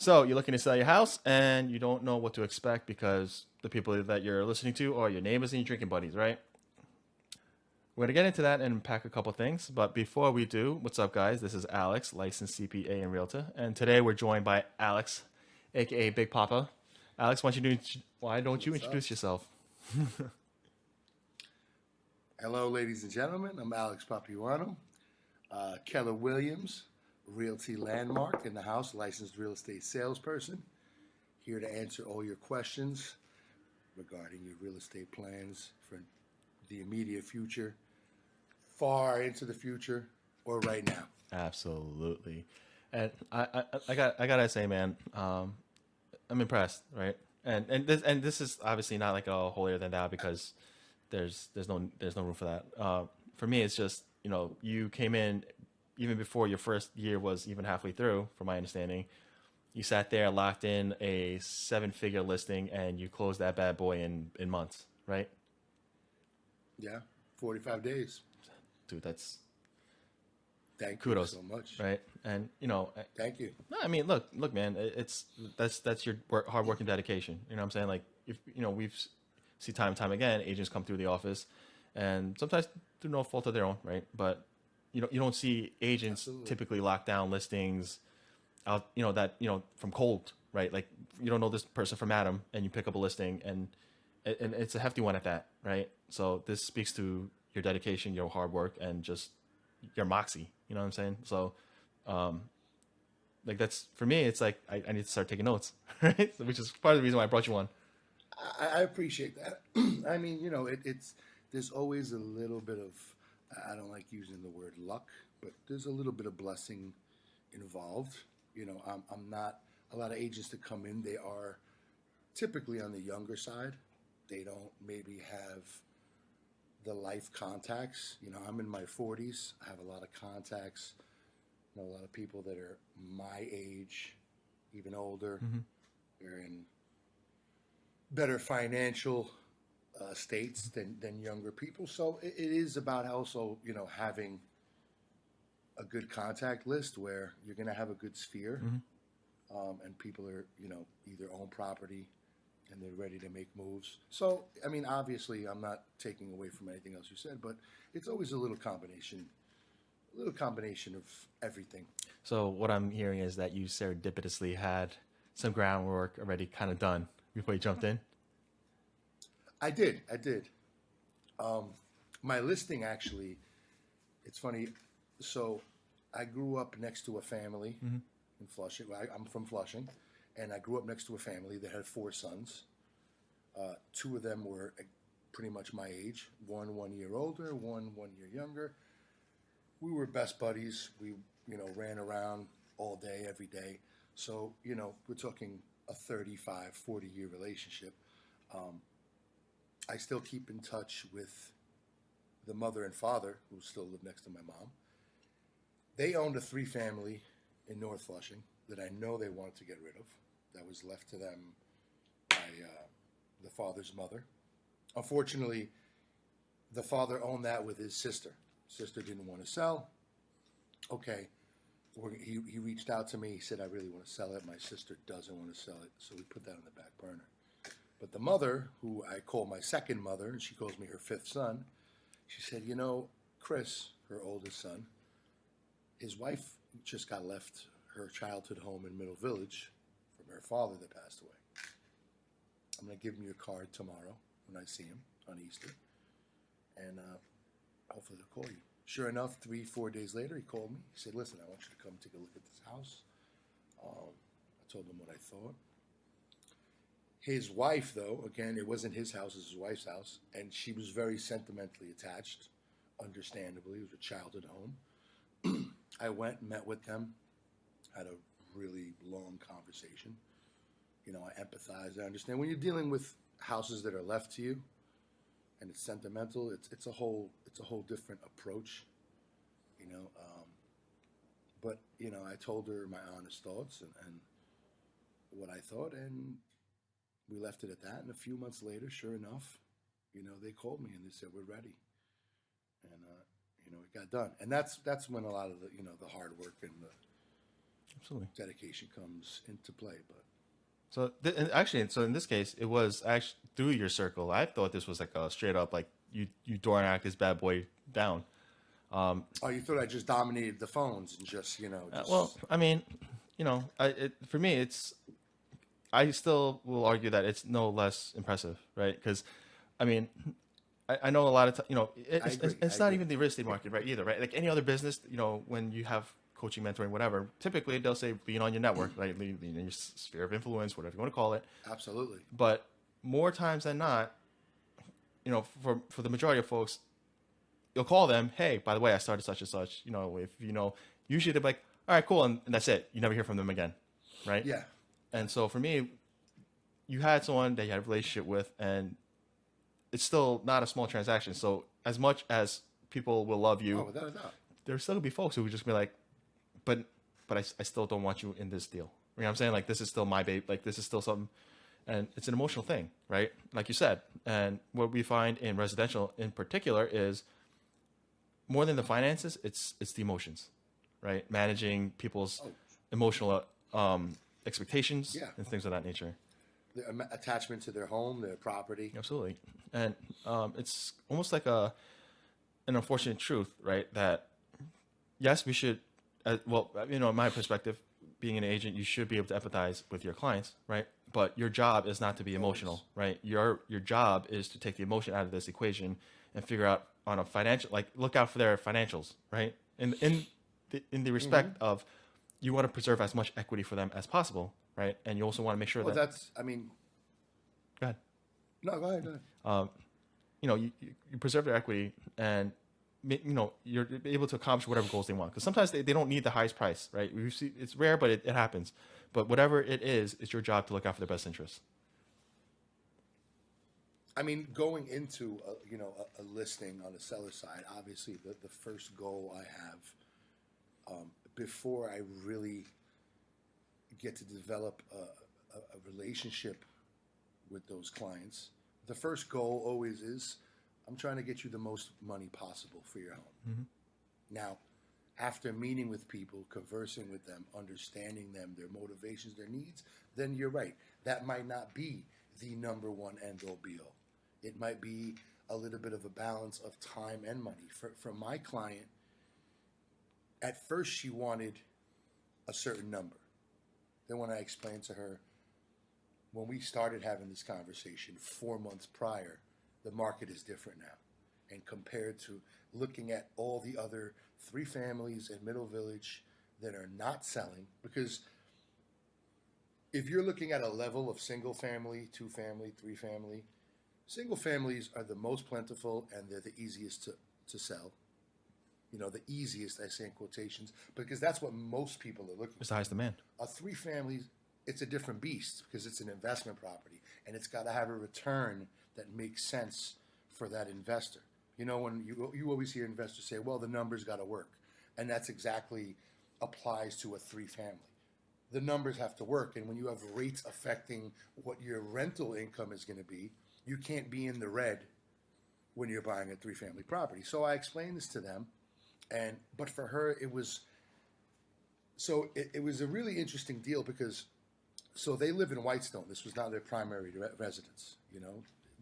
So you're looking to sell your house and you don't know what to expect because the people that you're listening to are your neighbors and your drinking buddies, right? We're going to get into that and unpack a couple things. But before we do, what's up, guys? This is Alex, licensed CPA and realtor. And today we're joined by Alex, aka Big Papa. Alex, why don't you What's up? introduce yourself? Hello, ladies and gentlemen. I'm Alex Papaioannou, Keller Williams, Realty Landmark in the house, licensed real estate salesperson. Here to answer all your questions regarding your real estate plans for the immediate future, far into the future, or right now. Absolutely. And I gotta say, man, I'm impressed, right? And this is obviously not like a holier than thou because there's no room for that. For me, it's just you came in even before your first year was even halfway through, from my understanding. You sat there, locked in a 7-figure listing, and you closed that bad boy in months, right? Yeah, 45 days. Dude, that's Thank you kudos, so much. right? And Thank you. no, I mean, look, man, that's your hard work and dedication. You know what I'm saying? Like, if we've see time and time again, agents come through the office, and sometimes through no fault of their own, right? But you don't see agents Absolutely. typically lock down listings out, from cold, right? Like, you don't know this person from Adam, and you pick up a listing, and it's a hefty one at that, right? So this speaks to your dedication, your hard work, and just your moxie. You know what I'm saying? So, like, that's for me. It's like I need to start taking notes, right? Which is part of the reason why I brought you on. I appreciate that. I mean, it's there's always a little bit of, I don't like using the word luck, but there's a little bit of blessing involved. I'm not a lot of agents that come in. They are typically on the younger side. They don't maybe have the life contacts. I'm in my 40s. I have a lot of contacts. A lot of people that are my age, even older. Mm-hmm. They're in better financial states than younger people. So it is about also, having a good contact list where you're going to have a good sphere, Mm-hmm. and people are, either own property and they're ready to make moves. So, I mean, obviously, I'm not taking away from anything else you said, but it's always a little combination of everything. So what I'm hearing is that you serendipitously had some groundwork already kind of done before you jumped in. I did. Um, my listing actually, it's funny. So I grew up next to a family Mm-hmm. in Flushing. I'm from Flushing, and I grew up next to a family that had 4 sons. Two of them were pretty much my age. One year older, one year younger. We were best buddies. We ran around all day, every day. So we're talking a 35, 40-year relationship. Um, I still keep in touch with the mother and father, who still live next to my mom. They owned a 3-family in North Flushing that I know they wanted to get rid of. That was left to them by the father's mother. Unfortunately, the father owned that with his sister. Sister didn't want to sell. Okay, he reached out to me. He said, I really want to sell it. My sister doesn't want to sell it. So we put that on the back burner. But the mother, who I call my second mother, and she calls me her 5th son, she said, Chris, her oldest son, his wife just got left her childhood home in Middle Village from her father that passed away. I'm going to give him your card tomorrow when I see him on Easter. And hopefully they'll call you. Sure enough, 3-4 days later, he called me. He said, listen, I want you to come take a look at this house. I told him what I thought. His wife, though, again, it wasn't his house, it was his wife's house, and she was very sentimentally attached, understandably. It was a childhood home. I went and met with them, had a really long conversation. I empathize, I understand. When you're dealing with houses that are left to you and it's sentimental, it's a whole different approach, but I told her my honest thoughts and what I thought, and we left it at that. And a few months later, sure enough, they called me and they said, we're ready. And, it got done. And that's when a lot of the hard work and Absolutely. dedication comes into play. But So and actually, so in this case, it was actually through your circle. I thought this was like a straight up like you door knock this bad boy down. oh, you thought I just dominated the phones and just just Well, I mean, for me, I still will argue that it's no less impressive, right? Because, I mean, I know a lot of I agree. it's I not agree. even the real estate market, right? Either, right? Like any other business, when you have coaching, mentoring, whatever, typically they'll say lean on your network, right? Lean in your sphere of influence, whatever you want to call it. Absolutely. But more times than not, for the majority of folks, you'll call them, hey, by the way, I started such and such. If usually they're like, all right, cool, and that's it. You never hear from them again, right? Yeah. And so for me, you had someone that you had a relationship with, and it's still not a small transaction. So as much as people will love you, Oh, without a doubt. there's still gonna be folks who would just be like, but I still don't want you in this deal. You know what I'm saying? Like, this is still my babe. Like, this is still something, and it's an emotional thing, right? Like you said. And what we find in residential in particular is more than the finances, it's the emotions, right? Managing people's emotional expectations Yeah. and things of that nature. The attachment to their home, their property. Absolutely. And it's almost like an unfortunate truth, right? That yes, we should, in my perspective, being an agent, you should be able to empathize with your clients, right? But your job is not to be emotional, right? Your job is to take the emotion out of this equation and figure out on a financial, like, look out for their financials, right? In the respect of, you want to preserve as much equity for them as possible, right? And you also want to make sure Well, that. I mean. Go ahead. No, go ahead. Go ahead. You preserve their equity, and you're able to accomplish whatever goals they want. Because sometimes they don't need the highest price, right? We see it's rare, but it happens. But whatever it is, it's your job to look out for their best interests. I mean, going into a listing on the seller side, obviously the first goal I have before I really get to develop a relationship with those clients, the first goal always is, I'm trying to get you the most money possible for your home. Mm-hmm. Now, after meeting with people, conversing with them, understanding them, their motivations, their needs, then you're right. That might not be the number one end-all be-all. It might be a little bit of a balance of time and money. For my client, at first she wanted a certain number. Then when I explained to her, when we started having this conversation 4 months prior, the market is different now. And compared to looking at all the other 3 families in Middle Village that are not selling, because if you're looking at a level of single family, 2 family, 3 family, single families are the most plentiful and they're the easiest to sell. The easiest, I say in quotations, because that's what most people are looking for. It's the highest demand. A 3 families, it's a different beast because it's an investment property and it's got to have a return that makes sense for that investor. When you always hear investors say, well, the numbers got to work. And that's exactly applies to a 3 family. The numbers have to work. And when you have rates affecting what your rental income is going to be, you can't be in the red when you're buying a 3 family property. So I explained this to them. But for her, it was a really interesting deal because they live in Whitestone. This was not their primary residence. It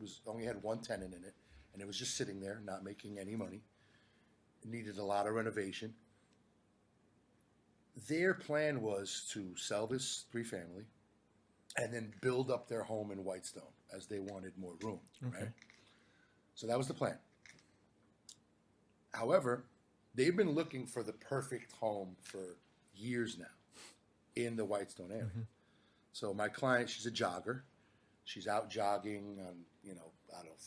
was only had 1 tenant in it, and it was just sitting there, not making any money. It needed a lot of renovation. Their plan was to sell this 3 family and then build up their home in Whitestone as they wanted more room. Okay. Right? So that was the plan. However, they've been looking for the perfect home for years now in the Whitestone area. Mm-hmm. So my client, she's a jogger. She's out jogging on,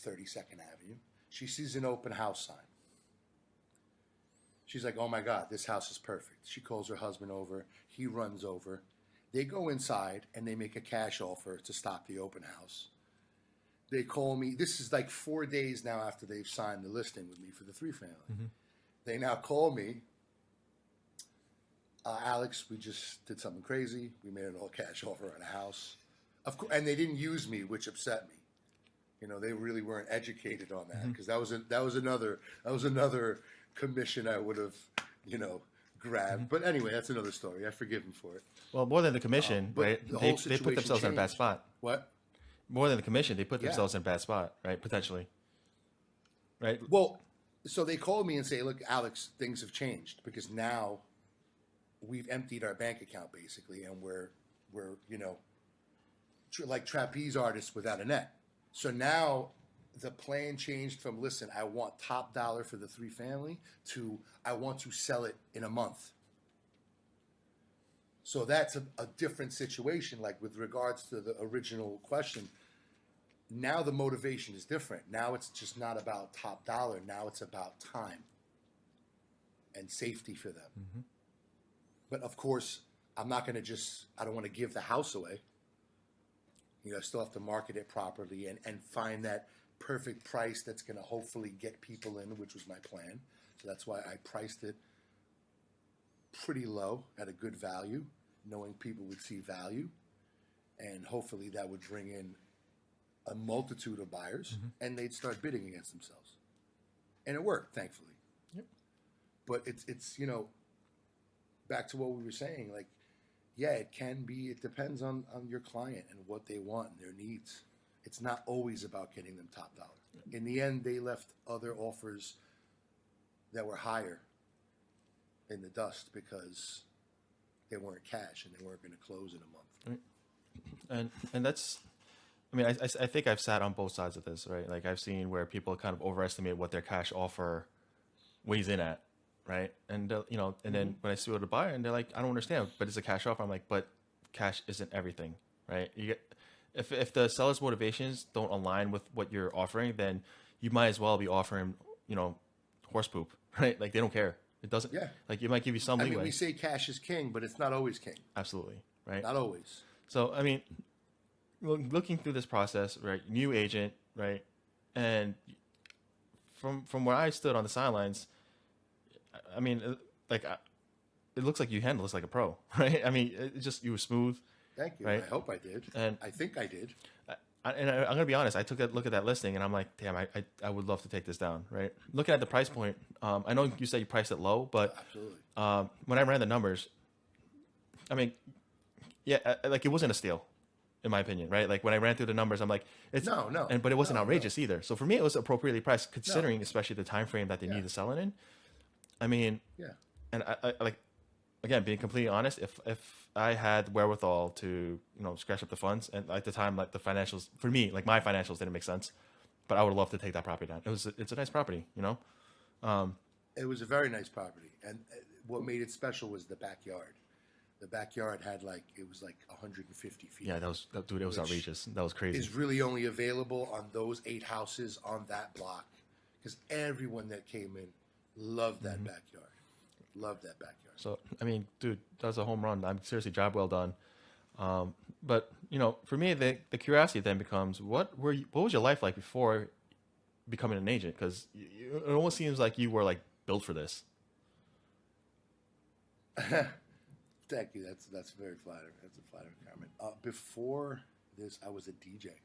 32nd Avenue. She sees an open house sign. She's like, oh my God, this house is perfect. She calls her husband over. He runs over. They go inside and they make a cash offer to stop the open house. They call me. This is like 4 days now after they've signed the listing with me for the 3 family. Mm-hmm. They now call me. Alex, we just did something crazy. We made an all cash offer on a house. Of course, and they didn't use me, which upset me. They really weren't educated on that because that was another commission I would have, grab. But anyway, that's another story. I forgive him for it. Well, more than the commission, But right? the whole They put situation themselves in a bad changed. spot. What? More than the commission, they put Yeah. themselves in a bad spot, right? Potentially, right? Well, so they called me and say, "Look, Alex, things have changed because now we've emptied our bank account basically, and we're like trapeze artists without a net. So now the plan changed from, listen, I want top dollar for the 3-family to I want to sell it in a month." So that's a different situation. Like with regards to the original question, now the motivation is different. Now it's just not about top dollar. Now it's about time and safety for them. Mm-hmm. But of course, I'm not going to I don't want to give the house away. I still have to market it properly and find that perfect price that's going to hopefully get people in, which was my plan. So that's why I priced it pretty low at a good value, knowing people would see value. And hopefully that would bring in a multitude of buyers, and they'd start bidding against themselves. And it worked, thankfully. Yep. But it's back to what we were saying, like, yeah, it depends on your client and what they want and their needs. It's not always about getting them top dollar. In the end, they left other offers that were higher in the dust because they weren't cash and they weren't going to close in a month. Right. And that's, I mean, I think I've sat on both sides of this, right? Like I've seen where people kind of overestimate what their cash offer weighs in at, right? And and then when I see what a buyer, and they're like, I don't understand, but it's a cash offer. I'm like, but cash isn't everything, right? You get if the seller's motivations don't align with what you're offering, then you might as well be offering, horse poop, right? Like they don't care. It doesn't. Yeah. Like it might give you some leeway. I mean, we say cash is king, but it's not always king. Absolutely, right? Not always. So I mean, looking through this process, right? New agent, right? And from where I stood on the sidelines, I mean, it looks like you handle this like a pro, right? I mean, you were smooth. Thank you. Right? I hope I did. And I think I did. I'm gonna be honest. I took a look at that listing, and I'm like, damn, I would love to take this down, right? Looking at the price point, I know you said you priced it low, but Absolutely. when I ran the numbers, I mean, yeah, like it wasn't a steal, in my opinion, right? Like when I ran through the numbers, I'm like, it's No. but it wasn't No, outrageous either. So for me, it was appropriately priced, considering especially the time frame that they need to sell it in. I mean, Yeah. and I like, again, being completely honest, if I had wherewithal to scratch up the funds, and at the time, like the financials for me, like my financials didn't make sense, but I would love to take that property down. It's a nice property, It was a very nice property, and what made it special was the backyard. The backyard had it was 150 feet. Yeah, dude, it was outrageous. That was crazy. Is really only available on those 8 houses on that block, because everyone that came in loved that backyard. Loved that backyard. So I mean, dude, that was a home run. I'm seriously, job well done. But for me, the curiosity then becomes, what was your life like before becoming an agent? Because it almost seems like you were built for this. Thank you. That's very flattering. That's a flattering comment. Before this, I was a DJ. I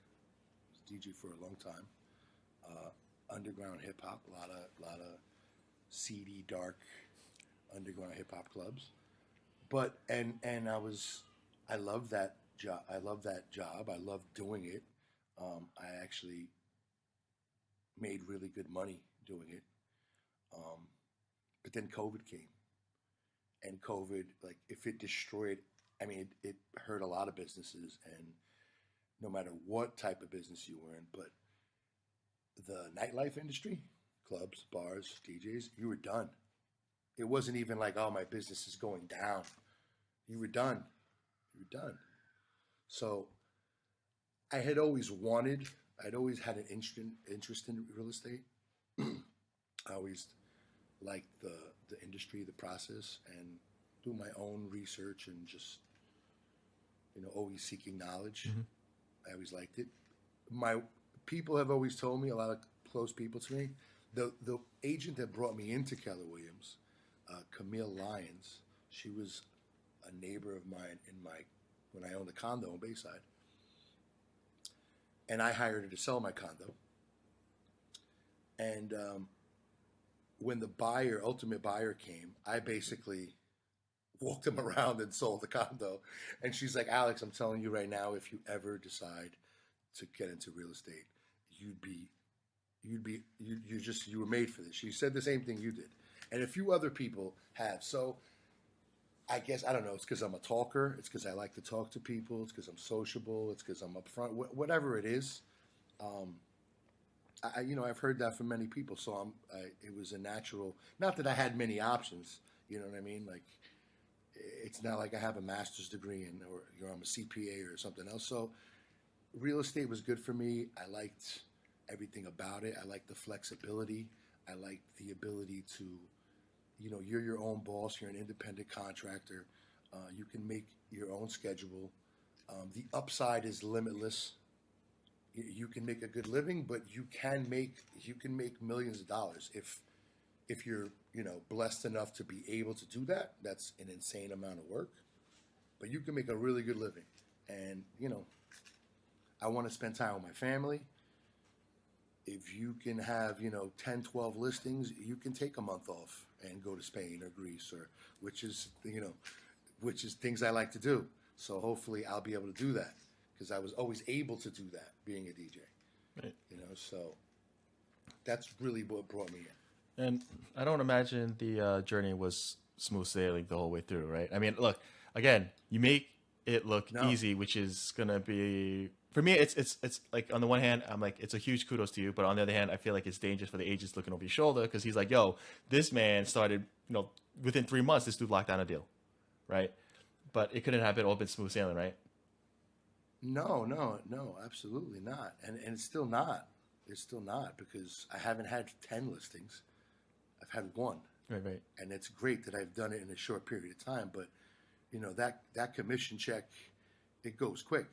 was a DJ for a long time. Underground hip hop, a lot of seedy, dark underground hip hop clubs. But and I loved that job. I loved doing it. I actually made really good money doing it. But then COVID came. And COVID, if it destroyed, I mean, it hurt a lot of businesses, and no matter what type of business you were in, but the nightlife industry, clubs, bars, DJs, you were done. It wasn't even like, oh, my business is going down. You were done. You were done. So I'd always had an interest in real estate. I always liked the industry, the process, and do my own research and just, always seeking knowledge. I always liked it. My people have always told me, a lot of close people to me, the agent that brought me into Keller Williams, Camille Lyons, she was a neighbor of mine when I owned a condo in Bayside. And I hired her to sell my condo. And when the ultimate buyer came, I basically walked him around and sold the condo. And she's like, Alex, I'm telling you right now, if you ever decide to get into real estate, you were made for this. She said the same thing you did. And a few other people have. So I guess, I don't know, it's because I'm a talker. It's because I like to talk to people. It's because I'm sociable. It's because I'm upfront. Whatever it is, I've heard that from many people. So it was a natural, not that I had many options, you know what I mean? Like, it's not like I have a master's degree or I'm a CPA or something else. So real estate was good for me. I liked everything about it. I liked the flexibility. I liked the ability to, you're your own boss. You're an independent contractor. You can make your own schedule. The upside is limitless. You can make a good living, but you can make millions of dollars if you're blessed enough to be able to do that. That's an insane amount of work, but you can make a really good living. And I want to spend time with my family. If you can have 10, 12 listings, you can take a month off and go to Spain or Greece, or which is things I like to do. So hopefully I'll be able to do that, because I was always able to do that being a DJ. Right. So that's really what brought me in. And I don't imagine the journey was smooth sailing the whole way through, right? I mean, look, again, you make it look easy, which is gonna be, for me, it's like, on the one hand, I'm like, it's a huge kudos to you, but on the other hand, I feel like it's dangerous for the agents looking over your shoulder, because he's like, yo, this man started, within 3 months, this dude locked down a deal, right? But it couldn't have been smooth sailing, right? No, absolutely not. And it's still not. It's still not, because I haven't had 10 listings. I've had one. Right. And it's great that I've done it in a short period of time, but that commission check, it goes quick.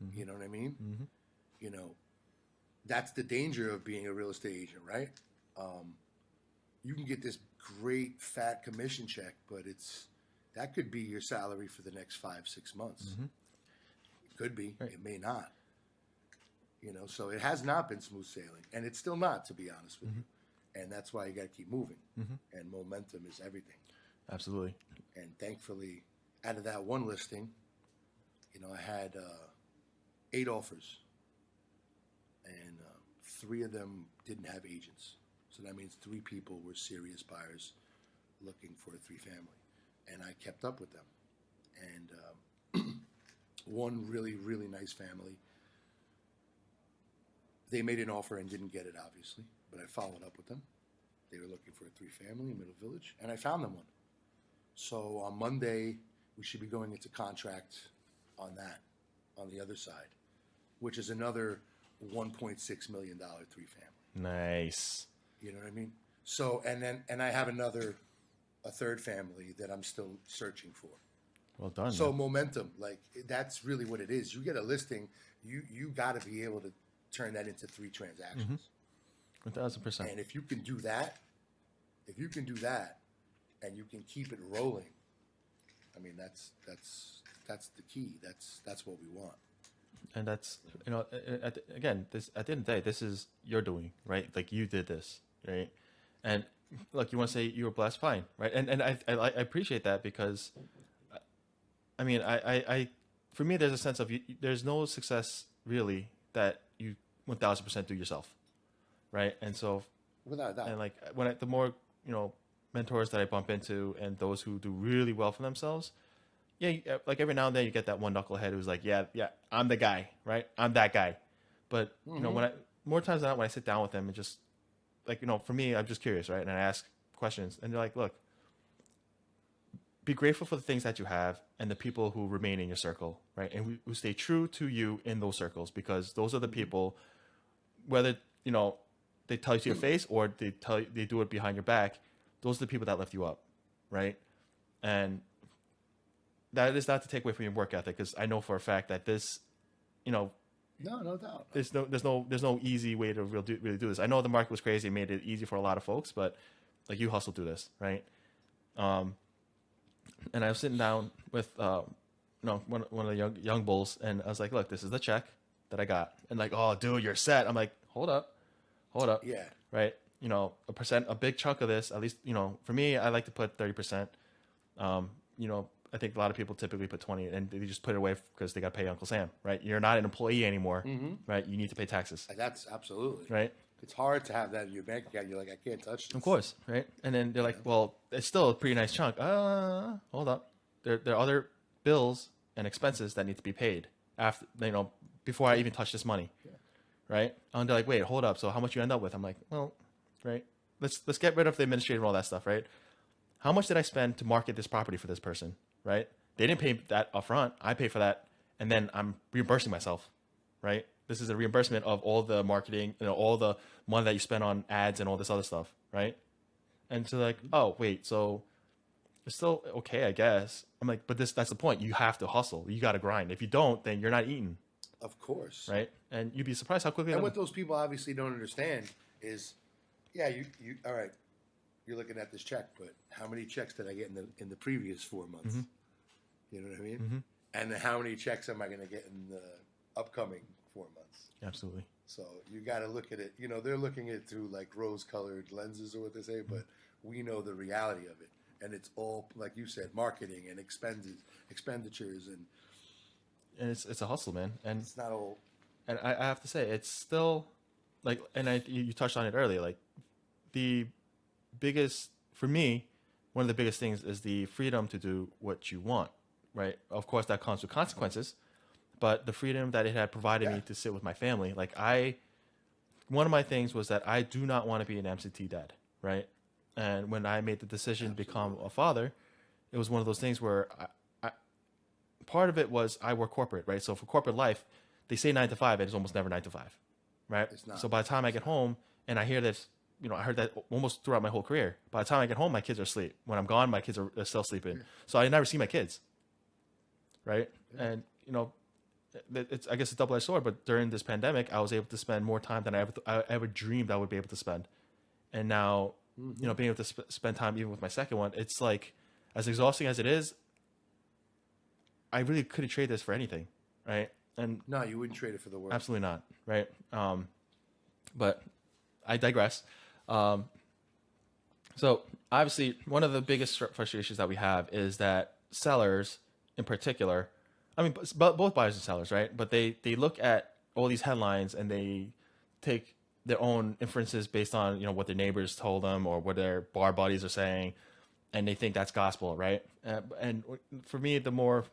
Mm-hmm. You know what I mean? Mm-hmm. That's the danger of being a real estate agent, right? You can get this great fat commission check, but that could be your salary for the next 5-6 months. Mm-hmm. It could be. Right. It may not. So it has not been smooth sailing, and it's still not, to be honest with you. And that's why you got to keep moving. Mm-hmm. And momentum is everything. Absolutely. And thankfully, out of that one listing, I had 8 offers, and 3 of them didn't have agents. So that means 3 people were serious buyers looking for a 3-family. And I kept up with them. And one really, really nice family, they made an offer and didn't get it, obviously. But I followed up with them. They were looking for a 3-family in Middle Village, and I found them one. So on Monday, we should be going into contract on that, on the other side, which is another $1.6 million 3-family. Nice. You know what I mean? So, and I have a 3rd family that I'm still searching for. Well done. So man. Momentum, like, that's really what it is. You get a listing, you got to be able to turn that into 3 transactions. 1,000%. And if you can do that, and you can keep it rolling, I mean, that's the key. That's what we want. And that's, again, this, at the end of the day, this is your doing, right? Like, you did this, right? And look, you want to say you were blessed, fine, right? And I appreciate that, because, I mean, I for me, there's a sense of there's no success really that you 1,000% do yourself, right? And so, without a doubt, and like the more mentors that I bump into, and those who do really well for themselves, like every now and then you get that one knucklehead who's like, yeah, I'm the guy, right? I'm that guy. But when more times than not, when I sit down with them and just like, for me, I'm just curious, right? And I ask questions, and they're like, look, be grateful for the things that you have and the people who remain in your circle, right? And who stay true to you in those circles, because those are the people, whether, they tell you to your face or they do it behind your back, those are the people that lift you up, right? And that is not to take away from your work ethic, because I know for a fact that this, no doubt. There's no easy way to really do this. I know the market was crazy and made it easy for a lot of folks, but like, you hustle through this, right? And I was sitting down with one of the young bulls, and I was like, look, this is the check that I got. And like, oh, dude, you're set. I'm like, hold up. Yeah. Right. A big chunk of this, at least, for me, I like to put 30%. I think a lot of people typically put 20 and they just put it away because they got to pay Uncle Sam, right? You're not an employee anymore, right? You need to pay taxes, That's absolutely right? It's hard to have that in your bank account. You're like, I can't touch this. Of course, right? And then they're like, well, it's still a pretty nice chunk. Hold up. There are other bills and expenses that need to be paid after, before I even touch this money, right? And they're like, wait, hold up. So how much you end up with? I'm like, well, right. Let's get rid of the administrative and all that stuff, right? How much did I spend to market this property for this person, right? They didn't pay that upfront. I pay for that, and then I'm reimbursing myself, right? This is a reimbursement of all the marketing, all the money that you spend on ads and all this other stuff, right? And so like, oh wait, so it's still okay, I guess. I'm like, but that's the point. You have to hustle. You got to grind. If you don't, then you're not eating, Of course. right? And you'd be surprised how quickly. And what those people obviously don't understand is, yeah, you all right. You're looking at this check, but how many checks did I get in the previous 4 months? You know what I mean? And then how many checks am I going to get in the upcoming 4 months? Absolutely. So you got to look at it. They're looking at it through like rose-colored lenses or what they say, but we know the reality of it, and it's all like you said, marketing and expenditures, And it's a hustle, man. And it's not all. And I have to say, it's still like, and you touched on it earlier, like the biggest, for me, one of the biggest things is the freedom to do what you want, right? Of course, that comes with consequences, but the freedom that it had provided me to sit with my family, like one of my things was that I do not want to be an absentee dad, right? And when I made the decision to become a father, it was one of those things where part of it was I work corporate, right? So for corporate life, they say 9 to 5, and it's almost never 9 to 5, right? It's not. So by the time I get home and I hear this, I heard that almost throughout my whole career. By the time I get home, my kids are asleep. When I'm gone, my kids are still sleeping. So I never see my kids, right? And it's, I guess, a double-edged sword. But during this pandemic, I was able to spend more time than I ever dreamed I would be able to spend. And now, being able to spend time even with my second one, it's like, as exhausting as it is, I really couldn't trade this for anything, right? And No, you wouldn't trade it for the world. absolutely not, right? But I digress. So obviously, one of the biggest frustrations that we have is that sellers, in particular, I mean, both buyers and sellers, right? But they look at all these headlines and they take their own inferences based on what their neighbors told them or what their bar buddies are saying, and they think that's gospel, right? And for me, the more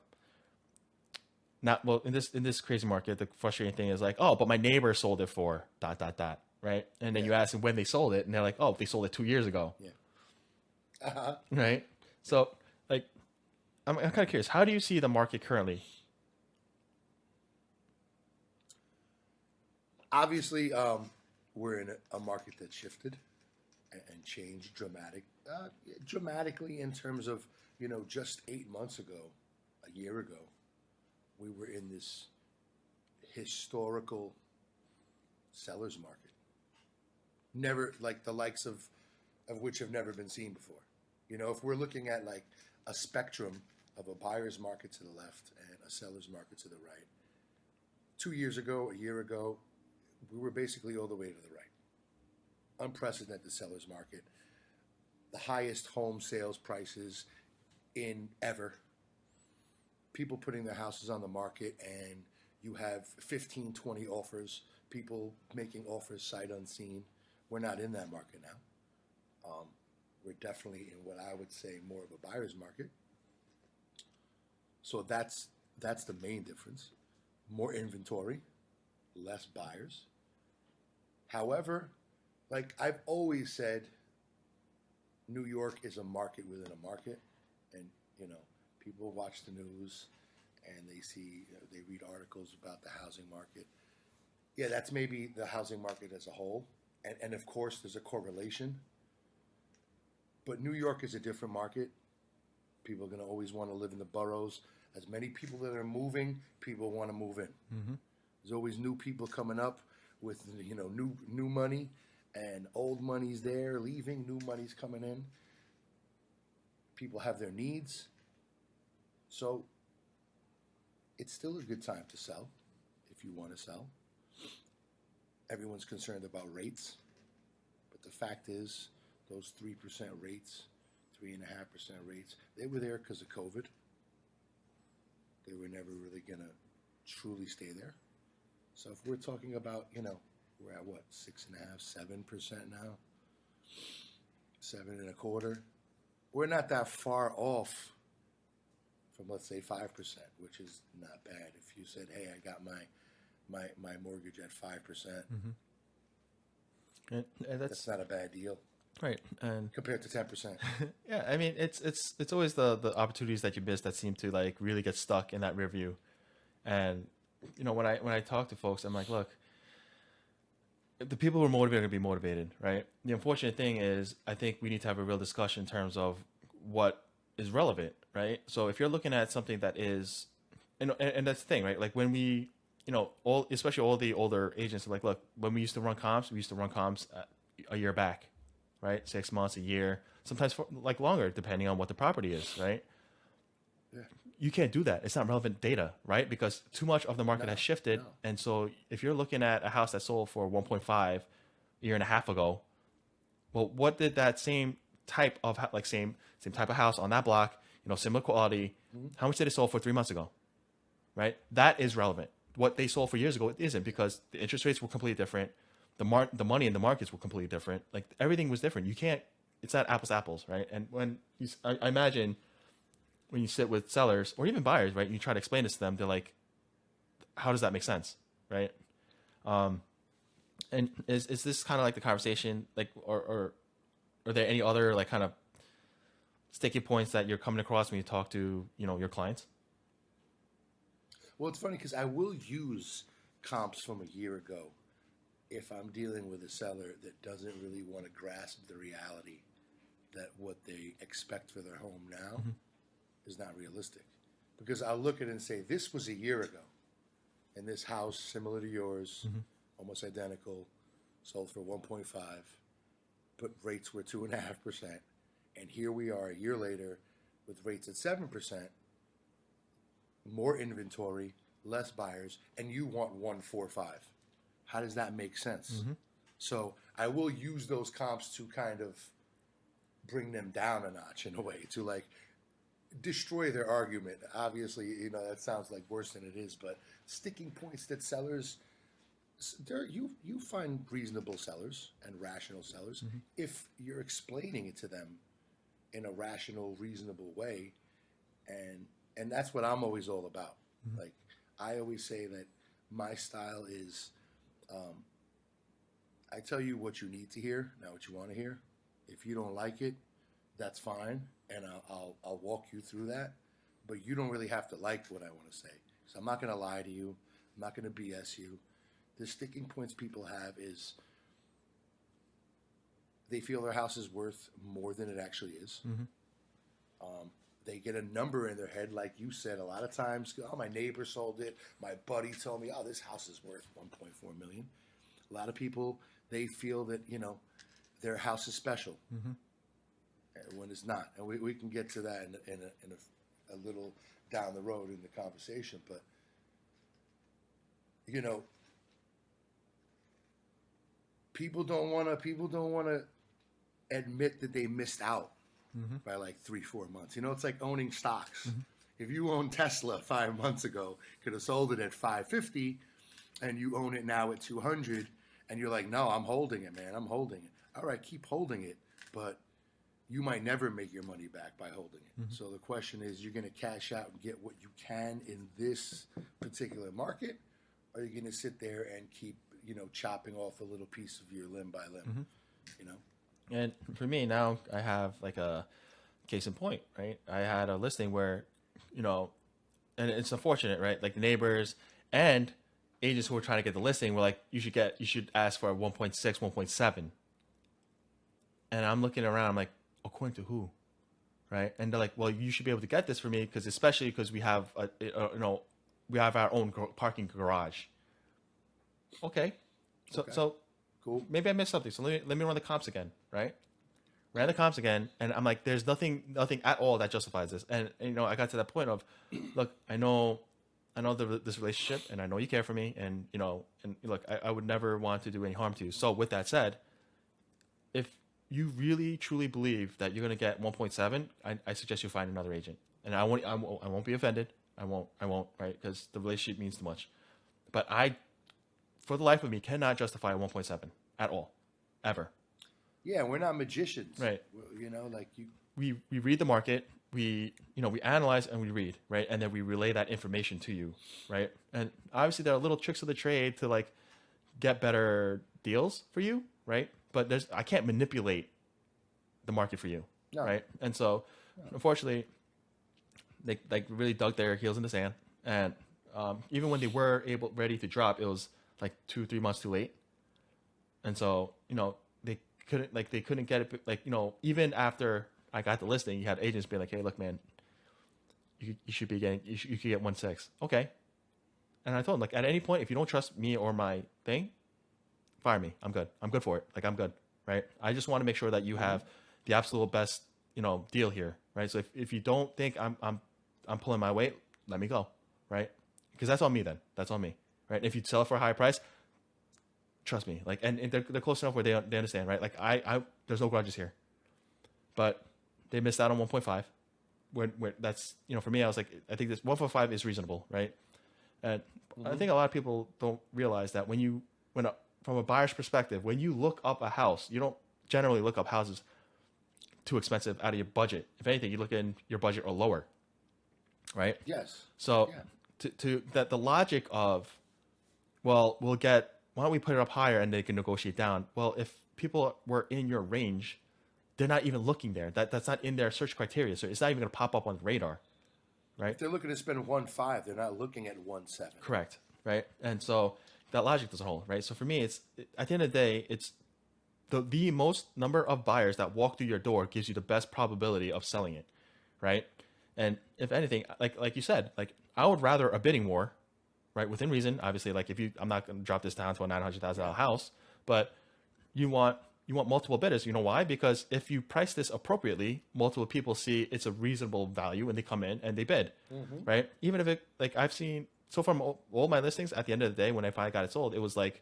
in this crazy market, the frustrating thing is like, oh, but my neighbor sold it for ... right? And then you ask them when they sold it, and they're like, oh, they sold it 2 years ago. Yeah. Right? So, like, I'm kind of curious. How do you see the market currently? Obviously, we're in a market that shifted and changed dramatically in terms of, just 8 months ago, a year ago, we were in this historical seller's market. Never, like the likes of which have never been seen before. If we're looking at like a spectrum of a buyer's market to the left and a seller's market to the right, 2 years ago, a year ago, we were basically all the way to the right. Unprecedented seller's market. The highest home sales prices in ever. People putting their houses on the market, and you have 15, 20 offers, people making offers sight unseen. We're not in that market now. We're definitely in what I would say more of a buyer's market. So that's the main difference. More inventory, less buyers. However, like I've always said, New York is a market within a market, and people watch the news and they read articles about the housing market. Yeah, that's maybe the housing market as a whole, and of course there's a correlation. But New York is a different market. People are going to always want to live in the boroughs. As many people that are moving, people want to move in. Mm-hmm. There's always new people coming up with new money, and old money's there leaving, new money's coming in. People have their needs. So it's still a good time to sell if you want to sell. Everyone's concerned about rates, but the fact is those 3% rates, 3.5% rates. They were there because of COVID. They were never really going to truly stay there. So if we're talking about, we're at what, 6.5%, 7% now, 7.25%. We're not that far off from, let's say, 5%, which is not bad. If you said, hey, I got my mortgage at 5%, and that's not a bad deal. Right, and compared to 10%. Yeah, I mean, it's always the opportunities that you miss that seem to like really get stuck in that rear view. And when I talk to folks, I'm like, look, the people who are motivated are going to be motivated, right? The unfortunate thing is, I think we need to have a real discussion in terms of what is relevant, right? So if you're looking at something that is, and that's the thing, right? Like when we, especially all the older agents are like, look, when we used to run comps, a year back, right? 6 months, a year, sometimes for like longer, depending on what the property is, right? Yeah. You can't do that. It's not relevant data, right? Because too much of the market has shifted. No. And so if you're looking at a house that sold for 1.5 a year and a half ago, well, what did that same type of same type of house on that block, similar quality, how much did it sold for 3 months ago, right? That is relevant. What they sold for years ago, it isn't, because the interest rates were completely different. The money in the markets were completely different. Like everything was different. You can't, it's not apples to apples, right? And when I imagine when you sit with sellers or even buyers, right, you try to explain this to them, they're like, how does that make sense, right? And is this kind of like the conversation, like, or are there any other like kind of sticky points that you're coming across when you talk to your clients? Well, it's funny because I will use comps from a year ago if I'm dealing with a seller that doesn't really want to grasp the reality that what they expect for their home now is not realistic. Because I'll look at it and say, this was a year ago, and this house, similar to yours, almost identical, sold for 1.5, but rates were 2.5%. And here we are a year later with rates at 7%, more inventory, less buyers, and you want 1.45. How does that make sense? So I will use those comps to kind of bring them down a notch in a way, to like destroy their argument. Obviously, that sounds like worse than it is, but sticking points that sellers, you find reasonable sellers and rational sellers if you're explaining it to them in a rational, reasonable way, and that's what I'm always all about. Like I always say that my style is, I tell you what you need to hear, not what you want to hear. If you don't like it, that's fine, and I'll walk you through that. But you don't really have to like what I want to say. So I'm not going to lie to you. I'm not going to BS you. The sticking points people have is they feel their house is worth more than it actually is. They get a number in their head, like you said. A lot of times, oh, my neighbor sold it. My buddy told me, oh, this house is worth $1.4 million. A lot of people, they feel that their house is special when it's not, and we can get to that in a little down the road in the conversation. But people don't want to admit that they missed out by like 3-4 months. It's like owning stocks. If you owned Tesla 5 months ago, could have sold it at $550, and you own it now at $200, and you're like, no, I'm holding it, man. I'm holding it. All right, keep holding it, but you might never make your money back by holding it. So the question is, you're going to cash out and get what you can in this particular market, or are you going to sit there and keep, chopping off a little piece of your limb by limb, And for me now, I have like a case in point, right? I had a listing where, and it's unfortunate, right? Like the neighbors and agents who were trying to get the listing were like, you should ask for a 1.6, 1.7. And I'm looking around, I'm like, according to who, right? And they're like, well, you should be able to get this for me especially because we have we have our own parking garage. Okay, so cool. Maybe I missed something. So let me run the comps again, right? Ran the comps again, and I'm like, there's nothing at all that justifies this. And I got to that point of, look, I know this relationship, and I know you care for me, and and look, I would never want to do any harm to you. So with that said, if you really truly believe that you're going to get 1.7, I suggest you find another agent. And I won't be offended. I won't, right? Because the relationship means too much. But I, for the life of me, cannot justify a 1.7 at all, ever. Yeah, we're not magicians, right? Like you. We read the market. We analyze and we read, right? And then we relay that information to you, right? And obviously there are little tricks of the trade to like get better deals for you, right? But I can't manipulate the market for you, right? And so, unfortunately, they like really dug their heels in the sand, and even when they were ready to drop, it was like 2-3 months too late. And so they couldn't get it, like even after I got the listing, you had agents be like, hey, look, man, you should be getting you could get 1.6, okay? And I told them, like, at any point, if you don't trust me or my thing, fire me. I'm good for it. Like, I'm good, right? I just want to make sure that you have the absolute best deal here, right? So if you don't think I'm pulling my weight, let me go, right? Because that's on me then. That's on me, right? And if you sell it for a high price, trust me. Like, and they're close enough where they understand, right? Like, I there's no grudges here, but they missed out on 1.5. When that's for me, I was like, I think this 1.5 is reasonable, right? And I think a lot of people don't realize that from a buyer's perspective, when you look up a house, you don't generally look up houses too expensive out of your budget. If anything, you look in your budget or lower, right? Yes. So to that, the logic of, well, why don't we put it up higher and they can negotiate down? Well, if people were in your range, they're not even looking there. That's not in their search criteria, so it's not even going to pop up on the radar, right? If they're looking to spend 1.5, they're not looking at 1.7. Correct, right? And so that logic doesn't hold, right? So for me, it's at the end of the day, it's the most number of buyers that walk through your door gives you the best probability of selling it, right? And if anything, like you said, like I would rather a bidding war, right? Within reason, obviously. Like I'm not going to drop this down to a $900,000 house, but you want multiple bidders. You know why? Because if you price this appropriately, multiple people see it's a reasonable value and they come in and they bid, right? Even if it, like I've seen, so from all my listings, at the end of the day, when I finally got it sold, it was like,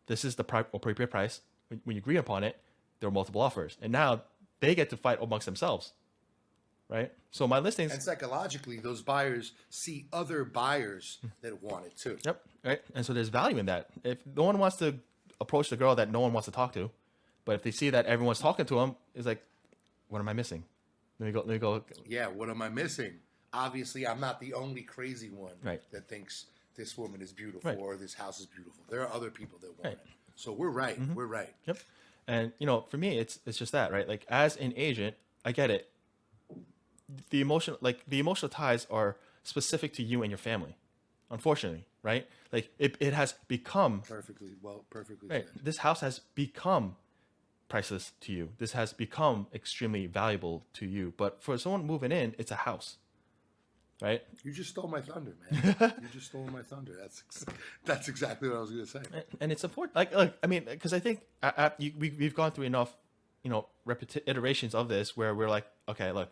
this is the appropriate price. When you agree upon it, there were multiple offers. And now they get to fight amongst themselves, right? So my listings... And psychologically, those buyers see other buyers that want it too. Yep, right? And so there's value in that. If no one wants to approach the girl that no one wants to talk to, but if they see that everyone's talking to them, it's like, what am I missing? Let me go. Yeah, what am I missing? Obviously, I'm not the only crazy one that thinks this woman is beautiful or this house is beautiful. There are other people that want it. So we're right. We're right. Yep. And for me, it's just that, right? Like as an agent, I get it. The emotional ties are specific to you and your family, unfortunately, right? Like it has become perfectly right. said. This house has become priceless to you. This has become extremely valuable to you. But for someone moving in, it's a house, right? You just stole my thunder, man. You just stole my thunder. That's exactly what I was going to say. And it's important. Like I mean, because I think we've gone through enough, iterations of this where we're like, okay, look.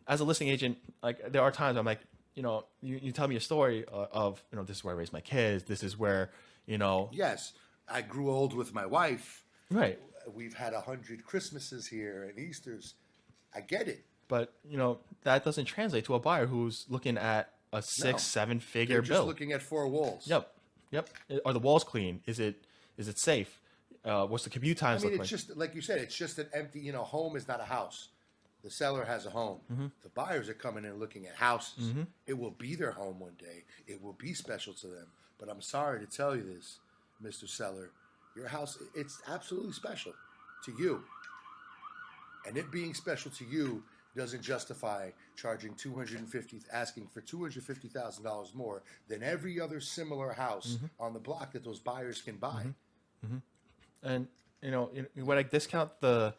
As a listing agent, like there are times I'm like, you tell me a story of, this is where I raised my kids. This is where, Yes, I grew old with my wife. Right. We've had 100 Christmases here and Easters. I get it. But, that doesn't translate to a buyer who's looking at a 6-7 figure bill. They're just looking at 4 walls. Yep. Are the walls clean? Is it safe? What's the commute times look like? It's just, like you said, it's just an empty, home is not a house. The seller has a home. The buyers are coming in looking at houses. It will be their home one day. It will be special to them. But I'm sorry to tell you this, Mr. Seller. Your house, it's absolutely special to you. And it being special to you doesn't justify charging asking for $250,000 more than every other similar house on the block that those buyers can buy. And when I discount the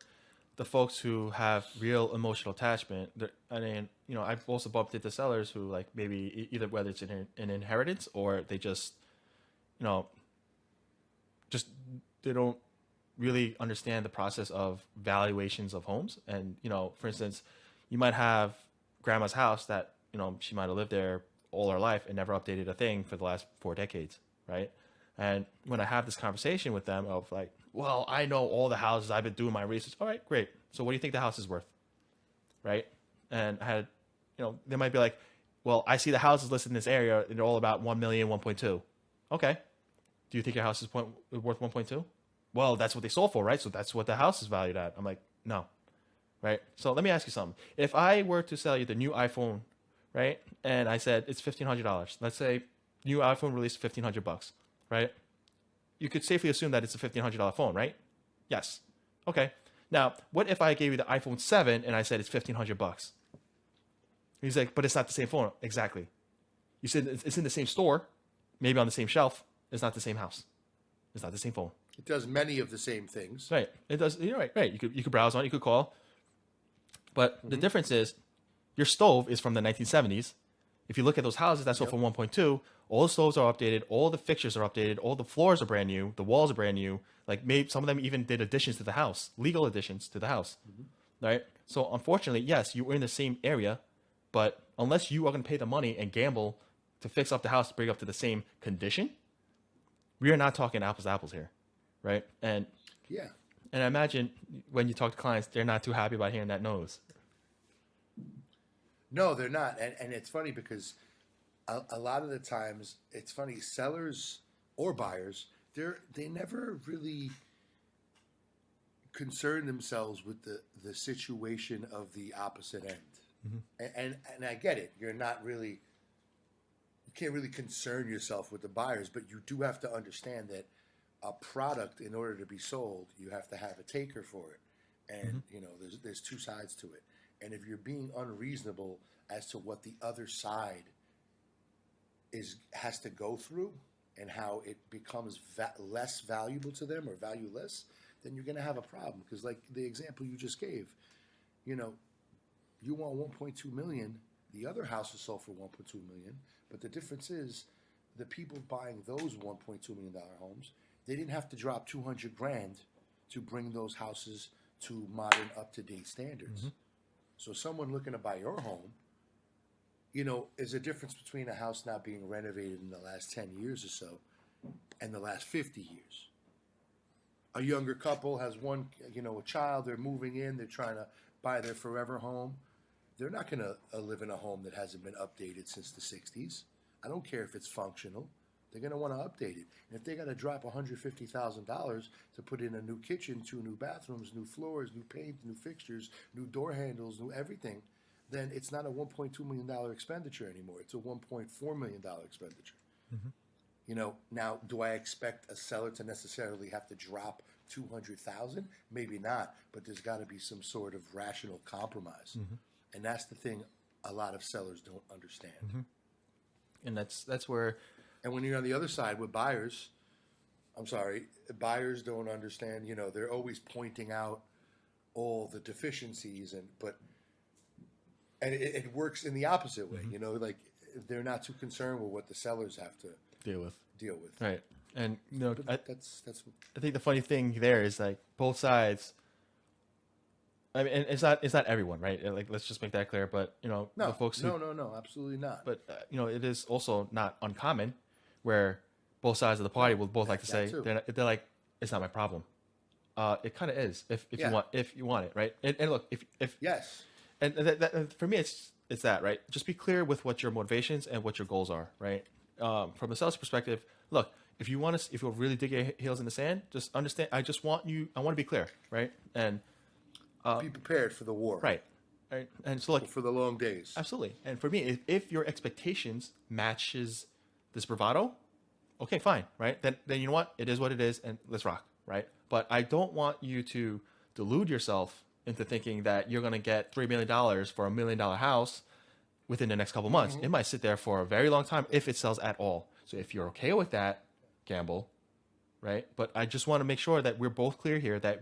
folks who have real emotional attachment, I mean, I've also bumped into sellers who like maybe either whether it's an inheritance or they just, they don't really understand the process of valuations of homes. And, for instance, you might have grandma's house that, she might have lived there all her life and never updated a thing for the last 4 decades, right? And when I have this conversation with them of like, well, I know all the houses, I've been doing my research. All right, great. So what do you think the house is worth? Right? And I had, they might be like, well, I see the houses listed in this area and they're all about 1 million, 1.2. Okay. Do you think your house is worth 1.2? Well, that's what they sold for, right? So that's what the house is valued at. I'm like, no. Right? So let me ask you something. If I were to sell you the new iPhone, right? And I said it's $1,500. Let's say new iPhone released $1,500, right? You could safely assume that it's a $1,500 phone, right? Yes. Okay. Now, what if I gave you the iPhone 7 and I said it's $1,500? He's like, but it's not the same phone. Exactly. You said it's in the same store, maybe on the same shelf. It's not the same house. It's not the same phone. It does many of the same things. Right. It does. You're right. Right. You could browse on it. You could call. But the difference is your stove is from the 1970s. If you look at those houses that sold for 1.2, all the stoves are updated. All the fixtures are updated. All the floors are brand new. The walls are brand new. Like maybe some of them even did additions to the house, legal additions to the house. Right. So unfortunately, yes, you were in the same area, but unless you are going to pay the money and gamble to fix up the house to bring it up to the same condition, we are not talking apples to apples here. Right. And yeah. And I imagine when you talk to clients, they're not too happy about hearing that noise. No, they're not. And it's funny because a lot of the times, it's funny, sellers or buyers, they never really concern themselves with the situation of the opposite end. And I get it. You can't really concern yourself with the buyers, but you do have to understand that a product, in order to be sold, you have to have a taker for it. And, there's two sides to it. And if you're being unreasonable as to what the other side has to go through and how it becomes less valuable to them or valueless, then you're going to have a problem. Because like the example you just gave, you want 1.2 million. The other house is sold for 1.2 million. But the difference is the people buying those $1.2 million homes, they didn't have to drop $200,000 to bring those houses to modern, up-to-date standards. So someone looking to buy your home, is a difference between a house not being renovated in the last 10 years or so and the last 50 years. A younger couple has one, a child, they're moving in, they're trying to buy their forever home. They're not going to live in a home that hasn't been updated since the 60s. I don't care if it's functional. They're going to want to update it. And if they got to drop $150,000 to put in a new kitchen, 2 new bathrooms, new floors, new paint, new fixtures, new door handles, new everything, then it's not a $1.2 million expenditure anymore. It's a $1.4 million expenditure. Now, do I expect a seller to necessarily have to drop $200,000? Maybe not, but there's got to be some sort of rational compromise. And that's the thing a lot of sellers don't understand. And that's where... And when you're on the other side with buyers, buyers don't understand, they're always pointing out all the deficiencies and it works in the opposite way, like they're not too concerned with what the sellers have to deal with. Right. And that's I think the funny thing there is like both sides. I mean, and it's not everyone, right? Like, let's just make that clear. But the folks who, no, absolutely not. But it is also not uncommon where both sides of the party will both like to say they're like, it's not my problem. It kind of is if you want it, right? And look, if yes, and that, for me it's that, right? Just be clear with what your motivations and what your goals are, right? From the seller's perspective, look, if you really dig your heels in the sand, just understand. I want to be clear, right? And be prepared for the war, right? And so look, for the long days, absolutely. And for me, if your expectations matches this bravado, okay, fine, right? Then you know what? It is what it is, and let's rock, right? But I don't want you to delude yourself into thinking that you're going to get $3 million for $1 million house within the next couple months. It might sit there for a very long time if it sells at all. So if you're okay with that, gamble, right? But I just want to make sure that we're both clear here that,